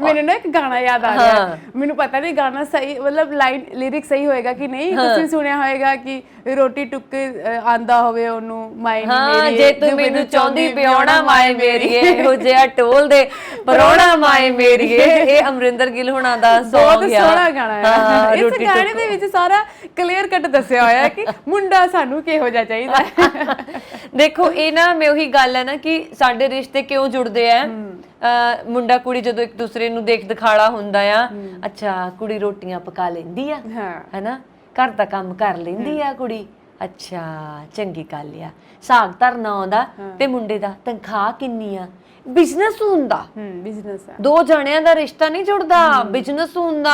ਮੈਨੂੰ ਨਾ ਇੱਕ ਗਾਣਾ ਯਾਦ ਆ ਗਿਆ, ਮੈਨੂੰ ਪਤਾ ਨਹੀਂ ਗਾਣਾ ਸਹੀ ਮਤਲਬ ਲਾਈਨ ਲਿਰਿਕ ਸਹੀ ਹੋਏਗਾ ਕਿ ਨਹੀਂ, ਤੁਸੀਂ ਸੁਣਿਆ ਹੋਏਗਾ ਕਿ ਰੋਟੀ ਟੁੱਕ ਆਂਦਾ ਹੋਵੇ ਉਹਨੂੰ ਮਾਈ ਨੀ ਮੇਰੀ, ਜੇ ਤੂੰ ਮੈਨੂੰ ਚਾਹੁੰਦੀ ਵਿਆਹਣਾ ਮਾਏ ਮੇਰੀਏ, ਇਹੋ ਜਿਹਾ ਟੋਲ ਦੇ ਪਰੋਣਾ ਮਾਏ ਮੇਰੀਏ। ਇਹ ਅਮਰਿੰਦਰ ਗਿੱਲ ਹੁਣਾਂ ਦਾ ਸੌਂਗ ਆ, ਬਹੁਤ ਸੋਹਣਾ ਗਾਣਾ ਹੈ। ਇਸ ਗਾਣੇ ਦੇ ਵਿੱਚ ਸਾਰਾ ਕਲੀਅਰ ਕੱਟ ਦੱਸਿਆ ਹੋਇਆ ਹੈ ਕਿ ਮੁੰਡਾ ਸਾਨੂੰ ਕਿਹੋ ਜਿਹਾ ਚਾਹੀਦਾ ਹੈ। ਦੇਖੋ ਇਹ ਨਾ ਮੈਂ ਉਹੀ ਗੱਲ ਹੈ ਨਾ ਕਿ ਸਾਡੇ ਰਿਸ਼ਤੇ ਕਿਉਂ ਜੁੜਦੇ ਆ। ਮੁੰਡਾ ਕੁੜੀ ਜਦੋਂ ਇੱਕ ਦੂਸਰੇ ਨੂੰ ਦੇਖ ਦਿਖਾੜਾ ਹੁੰਦਾ ਆ, ਅੱਛਾ ਕੁੜੀ ਰੋਟੀਆਂ ਪਕਾ ਲੈਂਦੀ ਆ, ਹੈਨਾ, ਘਰ ਦਾ ਕੰਮ ਕਰ ਲੈਂਦੀ ਆ ਕੁੜੀ, ਅੱਛਾ ਚੰਗੀ ਗੱਲ ਆ। ਸਾਗ ਧਰਨਾ ਆਉਂਦਾ ਤੇ ਮੁੰਡੇ ਦਾ ਤਨਖਾਹ ਕਿੰਨੀ ਆ। ਬਿਜ਼ਨਸ ਹੁੰਦਾ, ਬਿਜ਼ਨਸ ਹੈ, ਦੋ ਜਣਿਆਂ ਦਾ ਰਿਸ਼ਤਾ ਨਹੀਂ ਜੁੜਦਾ, ਬਿਜ਼ਨਸ ਹੁੰਦਾ।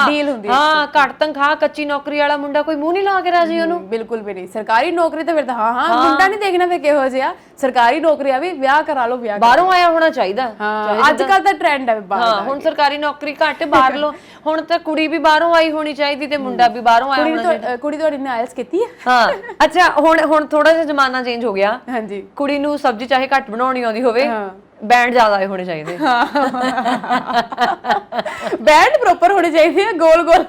ਹਾਂ, ਘੱਟ ਤਨਖਾਹ ਕੱਚੀ ਨੌਕਰੀ ਵਾਲਾ ਮੁੰਡਾ ਕੋਈ ਮੂੰਹ ਨਹੀਂ ਲਾ ਕੇ ਰਾਜੀ ਉਹਨੂੰ, ਬਿਲਕੁਲ ਵੀ ਨਹੀਂ। ਸਰਕਾਰੀ ਨੌਕਰੀ ਤਾਂ ਫਿਰ ਤਾਂ ਹਾਂ ਮੁੰਡਾ ਨਹੀਂ ਦੇਖਣਾ ਫਿਰ ਕਿਹੋ ਜਿਹਾ, ਸਰਕਾਰੀ ਨੌਕਰੀ ਆ ਵੀ ਵਿਆਹ ਕਰਾ ਲਓ, ਵਿਆਹ ਬਾਹਰੋਂ ਆਇਆ ਹੋਣਾ ਚਾਹੀਦਾ। ਅੱਜ ਕੱਲ ਦਾ ਟ੍ਰੈਂਡ ਹੈ ਬਾਹਰ ਦਾ। ਹੁਣ ਸਰਕਾਰੀ ਨੌਕਰੀ ਘੱਟ, ਬਾਹਰ ਲੋ। ਹੁਣ ਤਾਂ ਕੁੜੀ ਵੀ ਬਾਹਰੋਂ ਆਈ ਹੋਣੀ ਚਾਹੀਦੀ ਤੇ ਮੁੰਡਾ ਵੀ ਬਾਹਰੋਂ ਆਇਆ ਹੋਣਾ ਚਾਹੀਦਾ। ਕੁੜੀ ਤੁਹਾਡੀ ਨੇ ਆਇਲਸ ਕੀਤੀ ਹੈ? ਹਾਂ, ਅੱਛਾ ਹੁਣ ਥੋੜਾ ਜਿਹਾ ਜ਼ਮਾਨਾ ਚੇਂਜ ਹੋ ਗਿਆ। ਹਾਂਜੀ, ਕੁੜੀ ਨੂੰ ਸਬਜ਼ੀ ਚਾਹੇ ਘੱਟ ਬਣਾਉਣੀ ਆਉਂਦੀ ਹੋਵੇ, ਬੈਂਡ ਜ਼ਿਆਦਾ ਆਏ ਹੋਣੇ ਚਾਹੀਦੇ। ਬੈਂਡ ਪ੍ਰੋਪਰ ਹੋਣੇ ਚਾਹੀਦੇ ਆ, ਗੋਲ ਗੋਲ।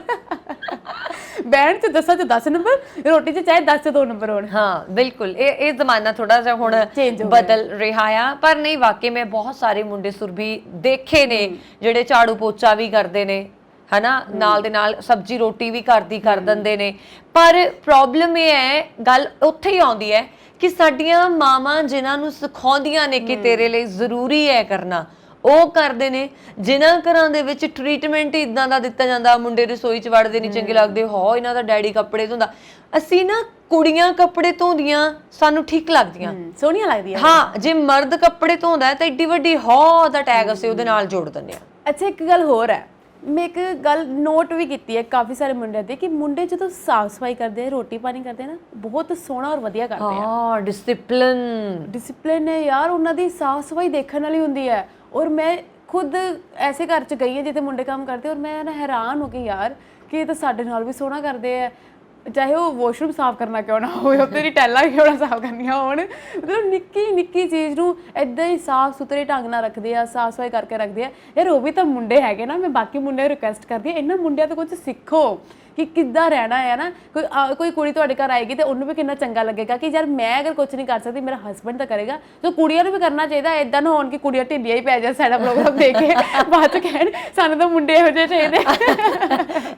ਬਹਿਣ 'ਚ 10 'ਚ 10 ਨੰਬਰ, ਰੋਟੀ 'ਚ ਚਾਹੇ 10 'ਚ 2 ਨੰਬਰ ਹੋਣ। ਹਾਂ ਬਿਲਕੁਲ, ਇਹ ਜ਼ਮਾਨਾ ਥੋੜਾ ਜਿਹਾ ਹੁਣ Change ਹੋ ਬਦਲ ਰਿਹਾ ਆ। ਪਰ ਨਹੀਂ, ਵਾਕਈ ਮੈਂ ਬਹੁਤ ਸਾਰੇ ਮੁੰਡੇ ਸੁਰਭੀ ਦੇਖੇ ਨੇ ਜਿਹੜੇ ਝਾੜੂ ਪੋਚਾ ਵੀ ਕਰਦੇ ਨੇ, ਹਨਾ, ਨਾਲ ਦੇ ਨਾਲ ਸਬਜ਼ੀ ਰੋਟੀ ਵੀ ਘਰ ਕਰ ਦਿੰਦੇ ਨੇ। ਪਰ ਪ੍ਰੋਬਲਮ ਇਹ ਹੈ, ਗੱਲ ਉੱਥੇ ਹੀ ਆਉਂਦੀ ਹੈ ਕਿ ਸਾਡੀਆਂ ਮਾਵਾਂ ਜਿਨ੍ਹਾਂ ਨੂੰ ਸਿਖਾਉਂਦੀਆਂ ਨੇ ਕਿ ਤੇਰੇ ਲਈ ਜ਼ਰੂਰੀ ਹੈ ਕਰਨਾ, ਉਹ ਕਰਦੇ ਨੇ। ਜਿਨ੍ਹਾਂ ਘਰਾਂ ਦੇ ਵਿੱਚ ਟ੍ਰੀਟਮੈਂਟ ਇਦਾਂ ਦਾ ਦਿੱਤਾ ਜਾਂਦਾ, ਮੁੰਡੇ ਰਸੋਈ 'ਚ ਵੜਦੇ ਨਹੀਂ ਚੰਗੇ ਲੱਗਦੇ, ਹੋ ਇਹਨਾਂ ਦਾ ਡੈਡੀ ਕੱਪੜੇ ਧੋਂਦਾ, ਅਸੀਂ ਨਾ ਕੁੜੀਆਂ ਕੱਪੜੇ ਧੋਂਦੀਆਂ ਸਾਨੂੰ ਠੀਕ ਲੱਗਦੀਆਂ, ਸੋਹਣੀਆਂ ਲੱਗਦੀਆਂ। ਹਾਂ, ਜੇ ਮਰਦ ਕੱਪੜੇ ਧੋਂਦਾ ਤਾਂ ਏਡੀ ਵੱਡੀ ਹੋ ਦਾ ਟੈਗ ਅਸੀਂ ਉਹਦੇ ਨਾਲ ਜੋੜ ਦਿੰਦੇ ਆ। ਅੱਛਾ, ਇੱਕ ਗੱਲ ਹੋਰ ਹੈ, ਮੈਂ ਇੱਕ ਗੱਲ ਨੋਟ ਵੀ ਕੀਤੀ ਹੈ ਕਾਫੀ ਸਾਰੇ ਮੁੰਡਿਆਂ ਦੇ, ਕਿ ਮੁੰਡੇ ਜਦੋਂ ਸਾਫ ਸਫਾਈ ਕਰਦੇ ਆ, ਰੋਟੀ ਪਾਣੀ ਕਰਦੇ ਆ ਨਾ, ਬਹੁਤ ਸੋਹਣਾ ਔਰ ਵਧੀਆ ਕਰਦੇ ਆ। ਹਾਂ, ਡਿਸਪਲਿਨ ਹੈ ਯਾਰ, ਉਹਨਾਂ ਦੀ ਸਾਫ ਸਫਾਈ ਦੇਖਣ ਵਾਲੀ ਹੁੰਦੀ ਹੈ। ਔਰ ਮੈਂ ਖੁਦ ਐਸੇ ਘਰ 'ਚ ਗਈ ਹਾਂ ਜਿੱਥੇ ਮੁੰਡੇ ਕੰਮ ਕਰਦੇ, ਔਰ ਮੈਂ ਨਾ ਹੈਰਾਨ ਹੋ ਗਈ ਯਾਰ ਕਿ ਇਹ ਤਾਂ ਸਾਡੇ ਨਾਲ ਵੀ ਸੋਹਣਾ ਕਰਦੇ ਆ, ਚਾਹੇ ਉਹ ਵਾਸ਼ਰੂਮ ਸਾਫ਼ ਕਰਨਾ ਕਿਉਂ ਨਾ ਹੋਵੇ, ਉੱਤੇ ਦੀ ਟੈਲਾਂ ਕਿਉਂ ਨਾ ਸਾਫ਼ ਕਰਨੀਆਂ ਹੋਣ, ਮਤਲਬ ਨਿੱਕੀ ਨਿੱਕੀ ਚੀਜ਼ ਨੂੰ ਇੱਦਾਂ ਹੀ ਸਾਫ਼ ਸੁਥਰੇ ਢੰਗ ਨਾਲ ਰੱਖਦੇ ਆ, ਸਾਫ਼ ਸਫਾਈ ਕਰਕੇ ਰੱਖਦੇ ਆ। ਯਾਰ ਉਹ ਵੀ ਤਾਂ ਮੁੰਡੇ ਹੈਗੇ ਨਾ। ਮੈਂ ਬਾਕੀ ਮੁੰਡਿਆਂ ਨੂੰ ਰਿਕੁਐਸਟ ਕਰਦੀ ਹਾਂ, ਇਹਨਾਂ ਮੁੰਡਿਆਂ ਤੋਂ ਕੁਝ ਸਿੱਖੋ ਕਿ ਕਿੱਦਾਂ ਰਹਿਣਾ ਹੈ ਨਾ। ਕੋਈ ਕੁੜੀ ਤੁਹਾਡੇ ਘਰ ਆਏਗੀ ਤੇ ਉਹਨੂੰ ਵੀ ਕਿੰਨਾ ਚੰਗਾ ਲੱਗੇਗਾ ਕਿ ਯਾਰ ਮੈਂ ਅਗਰ ਕੁਝ ਨਹੀਂ ਕਰ ਸਕਦੀ, ਮੇਰਾ ਹਸਬੈਂਡ ਤਾਂ ਕਰੇਗਾ। ਤਾਂ ਕੁੜੀਆਂ ਨੂੰ ਵੀ ਕਰਨਾ ਚਾਹੀਦਾ। ਇਦਾਂ ਨਾ ਹੋਣ ਕਿ ਕੁੜੀਆਂ ਢਿੱਲੀਆਂ ਹੀ ਪੈ ਜਾਣ ਸਾਡਾ ਪ੍ਰੋਗਰਾਮ ਦੇਖ ਕੇ, ਬਾਅਦ ਚ ਕਹਿਣ ਸਾਨੂੰ ਤਾਂ ਮੁੰਡੇ ਇਹੋ ਜਿਹੇ ਚਾਹੀਦੇ।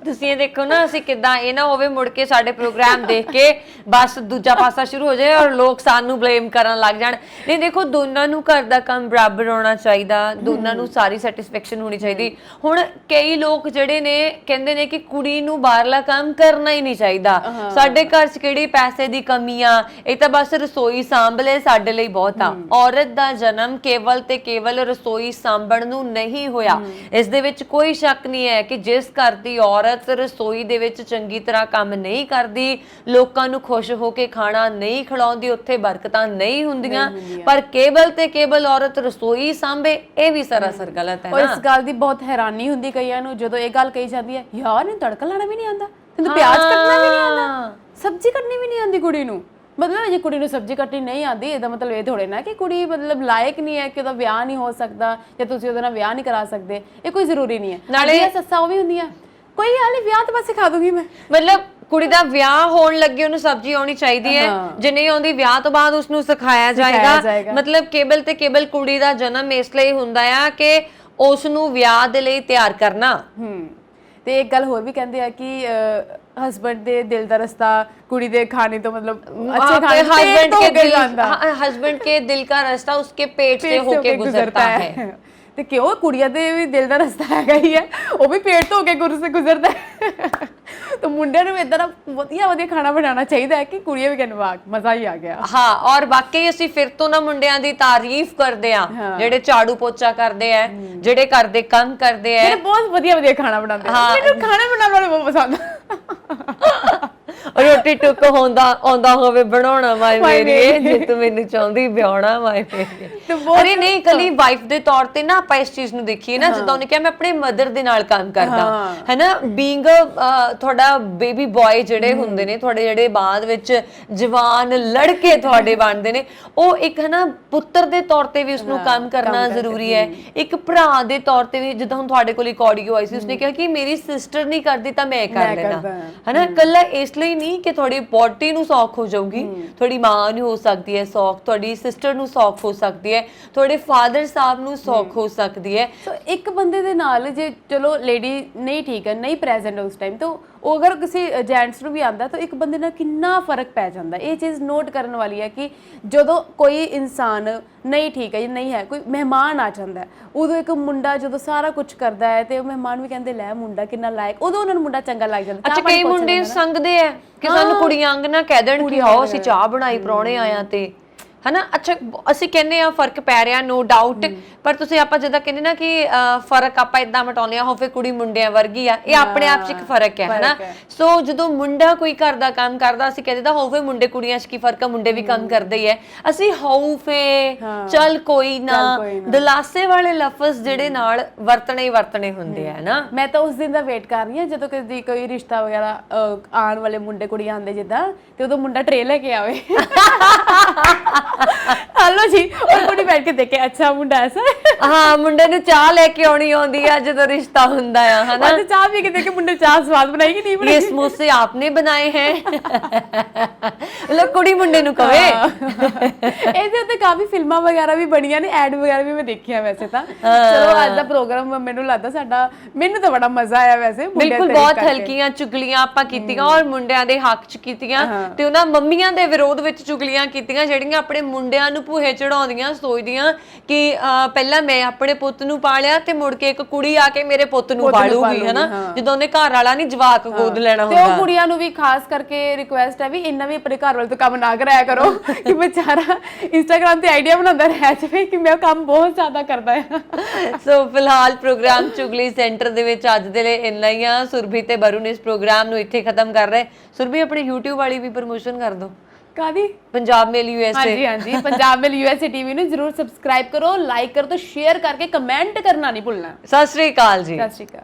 ਤੁਸੀਂ ਇਹ ਦੇਖੋ ਨਾ, ਅਸੀਂ ਕਿੱਦਾਂ, ਇਹ ਨਾ ਹੋਵੇ ਮੁੜ ਕੇ ਸਾਡੇ ਪ੍ਰੋਗਰਾਮ ਦੇਖ ਕੇ ਬਸ ਦੂਜਾ ਪਾਸਾ ਸ਼ੁਰੂ ਹੋ ਜਾਏ ਔਰ ਲੋਕ ਸਾਨੂੰ ਬਲੇਮ ਕਰਨ ਲੱਗ ਜਾਣ। ਨਹੀਂ, ਦੇਖੋ, ਦੋਨਾਂ ਨੂੰ ਘਰ ਦਾ ਕੰਮ ਬਰਾਬਰ ਹੋਣਾ ਚਾਹੀਦਾ, ਦੋਨਾਂ ਨੂੰ ਸਾਰੀ ਸੈਟੀਸਫੈਕਸ਼ਨ ਹੋਣੀ ਚਾਹੀਦੀ। ਹੁਣ ਕਈ ਲੋਕ ਜਿਹੜੇ ਨੇ ਕਹਿੰਦੇ ਨੇ ਕਿ ਕੁੜੀ ਨੂੰ ਬਾਹਰਲਾ ਕੰਮ ਕਰਨਾ ਹੀ ਨਹੀਂ ਚਾਹੀਦਾ, ਸਾਡੇ ਘਰ 'ਚ ਕਿਹੜੀ ਪੈਸੇ ਦੀ ਕਮੀ ਆ, ਇਹ ਤਾਂ ਬਸ ਰਸੋਈ ਸਾਂਭ ਲੈ ਸਾਡੇ ਲਈ ਬਹੁਤ ਆ। ਔਰਤ ਦਾ ਜਨਮ ਕੇਵਲ ਤੇ ਕੇਵਲ ਰਸੋਈ ਸਾਂਭਣ ਨੂੰ ਨਹੀਂ ਹੋਇਆ। ਇਸ ਦੇ ਵਿੱਚ ਕੋਈ ਸ਼ੱਕ ਨਹੀਂ ਹੈ ਕਿ ਜਿਸ ਘਰ ਦੀ ਔਰਤ ਰਸੋਈ ਦੇ ਵਿੱਚ ਚੰਗੀ ਤਰ੍ਹਾਂ ਕੰਮ ਨਹੀਂ ਕਰਦੀ, ਲੋਕਾਂ ਨੂੰ ਖੁਸ਼ ਹੋ ਕੇ ਖਾਣਾ ਨਹੀਂ ਖਿਲਾਉਂਦੀ, ਉੱਥੇ ਬਰਕਤਾਂ ਨਹੀਂ ਹੁੰਦੀਆਂ। ਪਰ ਕੇਵਲ ਤੇ ਕੇਵਲ ਔਰਤ ਰਸੋਈ ਸਾਂਭੇ, ਇਹ ਵੀ ਸਰਾਸਰ ਗਲਤ ਹੈ ਔਰ ਨਾ। ਇਸ ਗੱਲ ਦੀ ਬਹੁਤ ਹੈਰਾਨੀ ਹੁੰਦੀ ਕਈਆਂ ਨੂੰ ਜਦੋਂ ਇਹ ਗੱਲ ਕਹੀ ਜਾਂਦੀ ਹੈ, ਯਾਰ ਇਹਨੂੰ ਤੜਕਾ ਲਾਣਾ ਵੀ ਨਹੀਂ ਆਉਂਦਾ, ਤੈਨੂੰ ਪਿਆਜ਼ ਕੱਟਣਾ ਵੀ ਨਹੀਂ ਆਉਂਦਾ, ਸਬਜ਼ੀ ਕੱਟਣੀ ਵੀ ਨਹੀਂ ਆਉਂਦੀ ਕੁੜੀ ਨੂੰ। ਮਤਲਬ ਜੇ ਕੁੜੀ ਨੂੰ ਸਬਜ਼ੀ ਕੱਟਣੀ ਨਹੀਂ ਆਉਂਦੀ, ਇਹਦਾ ਮਤਲਬ ਇਹ ਥੋੜੇ ਨਾ ਕਿ ਕੁੜੀ ਮਤਲਬ ਲਾਇਕ ਨਹੀਂ ਹੈ, ਕਿ ਉਹਦਾ ਵਿਆਹ ਨਹੀਂ ਹੋ ਸਕਦਾ ਜਾਂ ਤੁਸੀਂ ਉਹਦੇ ਨਾਲ ਵਿਆਹ ਨਹੀਂ ਕਰਾ ਸਕਦੇ। ਇਹ ਕੋਈ ਜ਼ਰੂਰੀ ਨਹੀਂ ਹੈ। ਨਾਲੇ ਸੱਸਾਂ ਉਹ ਵੀ ਹੁੰਦੀਆਂ, ਕੋਈ ਹਾਲ ਨਹੀਂ, ਵਿਆਹ ਤਾਂ ਬਸ ਸਿਖਾ ਦੂੰਗੀ ਮੈਂ। ਮਤਲਬ ਕੁੜੀ ਦਾ ਵਿਆਹ ਹੋਣ ਲੱਗੇ ਉਹਨੂੰ ਸਬਜ਼ੀ ਆਉਣੀ ਚਾਹੀਦੀ ਹੈ, ਜੇ ਨਹੀਂ ਆਉਂਦੀ ਵਿਆਹ ਤੋਂ ਬਾਅਦ ਉਸਨੂੰ ਸਿਖਾਇਆ ਜਾਏਗਾ। ਮਤਲਬ ਕੇਵਲ ਤੇ ਕੇਵਲ ਕੁੜੀ ਦਾ ਜਨਮ ਇਸ ਲਈ ਹੁੰਦਾ ਆ ਕਿ ਉਸ ਨੂੰ ਵਿਆਹ ਦੇ ਲਈ ਤਿਆਰ ਕਰਨਾ। ਤੇ ਇੱਕ ਗੱਲ ਹੋਰ ਵੀ ਕਹਿੰਦੇ ਆ ਕਿ ਹਸਬੈਂਡ ਦੇ ਦਿਲ ਦਾ ਰਸਤਾ ਕੁੜੀ ਦੇ ਖਾਣੇ ਤੋਂ मतलब अच्छे खाने हस्बैंड के दिल का रास्ता उसके पेट से होके गुजरता है। ਤੇ ਕਿਉਂ ਕੁੜੀਆਂ ਦੇ ਵੀ ਦਿਲ ਦਾ ਰਸਤਾ ਹੈਗਾ ਹੀ ਹੈ, ਉਹ ਵੀ ਪੇਟ ਤੋਂ ਹੋ ਕੇ ਗੁਜ਼ਰਦਾ ਹੈ। ਤਾਂ ਮੁੰਡਿਆਂ ਨੂੰ ਇਦਾਂ ਦਾ ਵਧੀਆ ਵਧੀਆ ਖਾਣਾ ਬਣਾਉਣਾ ਚਾਹੀਦਾ ਹੈ ਕਿ ਕੁੜੀਆਂ ਵੀ ਕਹਿਣ ਵਾਹ ਮਜ਼ਾ ਹੀ ਆ ਗਿਆ। ਹਾਂ, ਔਰ ਵਾਕਈ ਅਸੀਂ ਫਿਰ ਤੋਂ ਨਾ ਮੁੰਡਿਆਂ ਦੀ ਤਾਰੀਫ ਕਰਦੇ ਆ ਜਿਹੜੇ ਝਾੜੂ ਪੋਚਾ ਕਰਦੇ ਆ, ਜਿਹੜੇ ਘਰ ਦੇ ਕੰਮ ਕਰਦੇ ਆ, ਜਿਹੜੇ ਬਹੁਤ ਵਧੀਆ ਵਧੀਆ ਖਾਣਾ ਬਣਾਉਂਦੇ ਆ। ਮੈਨੂੰ ਖਾਣਾ ਬਣਾਉਣਾ ਬਹੁਤ ਪਸੰਦ ਆ। ਰੋਟੀ ਟੁੱਕ ਆਉਂਦਾ ਹੋਵੇ ਬਣਾਉਣਾ ਮਾਏ ਮੇਰੀ, ਜੇ ਤੂੰ ਮੈਨੂੰ ਚਾਹੁੰਦੀ ਵਿਆਹਣਾ ਮਾਏ ਮੇਰੀ। ਅਰੇ ਨਹੀਂ, ਕੱਲੀ ਵਾਈਫ ਦੇ ਤੌਰ ਤੇ ਨਾ ਆਪਾਂ ਇਸ ਚੀਜ਼ ਨੂੰ ਦੇਖੀਏ ਨਾ, ਜਦੋਂ ਉਹਨੇ ਕਿਹਾ ਮੈਂ ਆਪਣੇ ਮਦਰ ਦੇ ਨਾਲ ਕੰਮ ਕਰਦਾ, ਹੈਨਾ, ਬੀਇੰਗ ਤੁਹਾਡਾ ਬੇਬੀ ਬॉय ਜਿਹੜੇ ਹੁੰਦੇ ਨੇ ਤੁਹਾਡੇ, ਜਿਹੜੇ ਬਾਅਦ ਵਿੱਚ ਜਵਾਨ ਲੜਕੇ ਤੁਹਾਡੇ ਬਣਦੇ ਨੇ, ਉਹ ਇੱਕ ਹੈ ਨਾ ਪੁੱਤਰ ਦੇ ਤੌਰ ਤੇ ਵੀ ਉਸਨੂੰ ਕੰਮ ਕਰਨਾ ਜ਼ਰੂਰੀ ਹੈ, ਇੱਕ ਭਰਾ ਦੇ ਤੌਰ ਤੇ ਵੀ। ਜਿੱਦਾਂ ਹੁਣ ਤੁਹਾਡੇ ਕੋਲ ਇੱਕ ਆਡੀਓ ਆਈ ਸੀ, ਉਸਨੇ ਕਿਹਾ ਕਿ ਮੇਰੀ ਸਿਸਟਰ ਨਹੀਂ ਕਰਦੀ ਤਾਂ ਮੈਂ ਕਰ ਲੈਣਾ, ਹੈਨਾ। ਕੱਲਾ ਇਸ ਲਈ ਨਹੀਂ ਕਿ ਤੁਹਾਡੀ ਪੋਟੀ ਨੂੰ ਸੌਖ ਹੋ ਜਾਊਗੀ, ਤੁਹਾਡੀ ਮਾਂ ਨੂੰ ਹੋ ਸਕਦੀ ਹੈ ਸੌਖ, ਤੁਹਾਡੀ ਸਿਸਟਰ ਨੂੰ ਸੌਖ ਹੋ ਸਕਦੀ ਹੈ, ਤੁਹਾਡੇ ਫਾਦਰ ਸਾਹਿਬ ਨੂੰ ਸੌਖ ਹੋ ਸਕਦੀ ਹੈ। ਸੋ ਇੱਕ ਬੰਦੇ ਦੇ ਨਾਲ ਜੇ ਚਲੋ ਲੇਡੀ ਨਹੀਂ ਠੀਕ ਹੈ, ਨਹੀਂ ਪ੍ਰੈਜ਼ੈਂਟ ਉਸ ਟਾਈਮ, ਤਾਂ ਉਹ ਅਗਰ ਕਿਸੇ ਜੈਂਟਸ ਨੂੰ ਵੀ ਆਉਂਦਾ ਤਾਂ ਇੱਕ ਬੰਦੇ ਨਾਲ ਕਿੰਨਾ ਫਰਕ ਪੈ ਜਾਂਦਾ। ਇਹ ਚੀਜ਼ ਨੋਟ ਕਰਨ ਵਾਲੀ ਹੈ ਕਿ ਜਦੋਂ ਕੋਈ ਇਨਸਾਨ ਨਹੀਂ ਠੀਕ ਹੈ, ਨਹੀਂ ਹੈ, ਕੋਈ ਮਹਿਮਾਨ ਆ ਜਾਂਦਾ ਹੈ, ਉਦੋਂ ਇੱਕ ਮੁੰਡਾ ਜਦੋਂ ਸਾਰਾ ਕੁਝ ਕਰਦਾ ਹੈ ਤੇ ਉਹ ਮਹਿਮਾਨ ਵੀ ਕਹਿੰਦੇ ਲੈ ਮੁੰਡਾ ਕਿੰਨਾ ਲਾਇਕ, ਉਦੋਂ ਉਹਨਾਂ ਨੂੰ ਮੁੰਡਾ ਚੰਗਾ ਲੱਗ ਜਾਂਦਾ। ਅੱਛਾ, ਕਈ ਮੁੰਡੇ ਸੰਗਦੇ ਆ ਕਿ ਸਾਨੂੰ ਕੁੜੀਆਂ ਅੰਗ ਨਾ ਕਹਿ ਦੇਣ ਕਿ ਆਓ ਅਸੀਂ ਚਾਹ ਬਣਾਈ ਪ੍ਰਾਹੁਣੇ ਆਇਆ ਤੇ, ਹਨਾ। ਅੱਛਾ, ਅਸੀਂ ਕਹਿੰਦੇ ਆ ਫਰਕ ਪੈ ਰਿਹਾ, ਨੋ ਡਾਊਟ, ਪਰ ਤੁਸੀਂ ਆਪਾਂ ਜਿੱਦਾਂ ਕਹਿੰਦੇ ਨਾ ਕਿ ਫਰਕ ਆਪਾਂ ਇਦਾਂ ਮਟਾਉਂਦੇ ਆ, ਹੋਵੇ ਕੁੜੀ ਮੁੰਡਿਆਂ ਵਰਗੀ ਆ, ਇਹ ਆਪਣੇ ਆਪ 'ਚ ਇੱਕ ਫਰਕ ਹੈ, ਹਨਾ। ਸੋ ਜਦੋਂ ਮੁੰਡਾ ਕੋਈ ਘਰ ਦਾ ਕੰਮ ਕਰਦਾ, ਅਸੀਂ ਕਹਿੰਦੇ ਤਾਂ ਹੋਵੇ ਮੁੰਡੇ ਕੁੜੀਆਂ 'ਚ ਕੀ ਫਰਕ ਆ, ਮੁੰਡੇ ਵੀ ਕੰਮ ਕਰਦੇ ਹੀ ਹੈ। ਅਸੀਂ ਹਊਫੇ ਚੱਲ ਕੋਈ ਨਾ ਦਲਾਸੇ ਵਾਲੇ ਲਫ਼ਜ਼ ਜਿਹੜੇ ਨਾਲ ਵਰਤਣੇ ਹੁੰਦੇ ਆ ਨਾ। ਮੈਂ ਤਾਂ ਉਸ ਦਿਨ ਦਾ ਵੇਟ ਕਰ ਰਹੀ ਹਾਂ ਜਦੋਂ ਕਦੀ ਕੋਈ ਰਿਸ਼ਤਾ ਵਗੈਰਾ ਆਉਣ ਵਾਲੇ ਮੁੰਡੇ ਕੁੜੀਆਂ ਆਉਂਦੇ ਜਿੱਦਾਂ, ਤੇ ਉਦੋਂ ਮੁੰਡਾ ਟਰੇ ਲੈ ਕੇ ਆਵੇ। ਕਰ ਲਓ ਜੀ। ਔਰ ਕੁੜੀ ਬੈਠ ਕੇ ਦੇਖੇ ਅੱਛਾ ਮੁੰਡਾ ਐਸਾ ਹਾਂ, ਮੁੰਡੇ ਨੂੰ ਚਾਹ ਲੈ ਕੇ ਆਉਣੀ ਆਉਂਦੀ ਆ ਜਦੋਂ ਰਿਸ਼ਤਾ ਹੁੰਦਾ ਆ, ਹਨਾ। ਤੇ ਚਾਹ ਪੀ ਕੇ ਦੇਖੇ ਮੁੰਡੇ ਚਾਹ ਸਵਾਦ ਬਣਾਈ ਕਿ ਨਹੀਂ ਬਣਾਈ। ये समोसे आपने बनाए हैं मतलब ਕੁੜੀ ਮੁੰਡੇ ਨੂੰ ਕਵੇ। ਇਹਦੇ ਉੱਤੇ ਕਾਫੀ ਫਿਲਮਾਂ ਵਗੈਰਾ ਵੀ ਬਣੀਆਂ ਨੇ, ਐਡ ਵਗੈਰਾ ਵੀ ਮੈਂ ਦੇਖੀਆਂ ਵੈਸੇ ਤਾਂ। ਚਲੋ ਅੱਜ ਦਾ ਪ੍ਰੋਗਰਾਮ ਮੈਨੂੰ ਲੱਗਦਾ ਸਾਡਾ, ਮੈਨੂੰ ਤਾਂ ਬੜਾ ਮਜ਼ਾ ਆਇਆ ਵੈਸੇ। ਬਿਲਕੁਲ, ਬਹੁਤ ਹਲਕੀਆਂ ਚੁਗਲੀਆਂ ਆਪਾਂ ਕੀਤੀਆਂ ਔਰ ਮੁੰਡਿਆਂ ਦੇ ਹੱਕ 'ਚ ਕੀਤੀਆਂ ਤੇ ਉਹਨਾਂ ਮੰਮੀਆਂ ਦੇ ਵਿਰੋਧ ਵਿੱਚ ਚੁਗਲੀਆਂ ਕੀਤੀਆਂ ਜਿਹੜੀਆਂ ਆਪਣੇ ਮੁੰਡਿਆਂ ਨੂੰ ਭੂਹੇ ਚੜਾਉਂਦੀਆਂ, ਸੋਚਦੀਆਂ ਕਿ ਪਹਿਲਾਂ ਮੈਂ ਆਪਣੇ ਪੁੱਤ ਨੂੰ ਪਾਲਿਆ ਤੇ ਮੁੜ ਕੇ ਇੱਕ ਕੁੜੀ ਆ ਕੇ ਮੇਰੇ ਪੁੱਤ ਨੂੰ ਪਾਲੂਗੀ, ਹਨਾ, ਜਦੋਂ ਉਹਨੇ ਘਰ ਵਾਲਾ ਨਹੀਂ ਜਵਾਕ ਗੋਦ ਲੈਣਾ ਤੇ ਉਹ ਕੁੜੀਆਂ ਨੂੰ ਵੀ ਖਾਸ ਕਰਕੇ ਰਿਕੁਐਸਟ ਹੈ ਵੀ ਇੰਨਾ ਵੀ ਆਪਣੇ ਘਰ ਵਾਲੇ ਤੋਂ ਕੰਮ ਨਾ ਕਰਾਇਆ ਕਰੋ ਕਿ ਵਿਚਾਰਾ ਇੰਸਟਾਗ੍ਰਾਮ ਤੇ ਆਈਡੀਆ ਬਣਾਉਂਦਾ ਰਹਿ ਜਾਵੇ ਕਿ ਮੈਂ ਕੰਮ ਬਹੁਤ ਜ਼ਿਆਦਾ ਕਰਦਾ ਹੈ। ਸੋ ਫਿਲਹਾਲ ਪ੍ਰੋਗਰਾਮ ਚੁਗਲੀ ਸੈਂਟਰ ਦੇ ਵਿੱਚ ਅੱਜ ਦੇ ਲਈ ਇੰਨਾ ਹੀ ਆ। ਸੁਰਭੀ ਤੇ ਵਰੁਣ ਇਸ ਪ੍ਰੋਗਰਾਮ ਨੂੰ ਇੱਥੇ ਖਤਮ ਕਰ ਰਹੇ। ਸੁਰਭੀ ਆਪਣੀ YouTube ਵਾਲੀ ਵੀ ਪ੍ਰਮੋਸ਼ਨ ਕਰ ਦਿਓ। ਕਾਦੀ? ਪੰਜਾਬ ਮੇਲ USA। ਹਾਂਜੀ ਹਾਂਜੀ, ਪੰਜਾਬ ਮੇਲ USA TV ਨੂੰ ਜਰੂਰ ਸਬਸਕ੍ਰਾਈਬ ਕਰੋ, ਲਾਈਕ ਕਰੋ ਤੇ ਸ਼ੇਅਰ ਕਰਕੇ ਕਮੈਂਟ ਕਰਨਾ ਨਹੀਂ ਭੁੱਲਣਾ। ਸਤਿ ਸ੍ਰੀ ਅਕਾਲ ਜੀ। ਸਤਿ ਸ਼੍ਰੀ ਅਕਾਲ।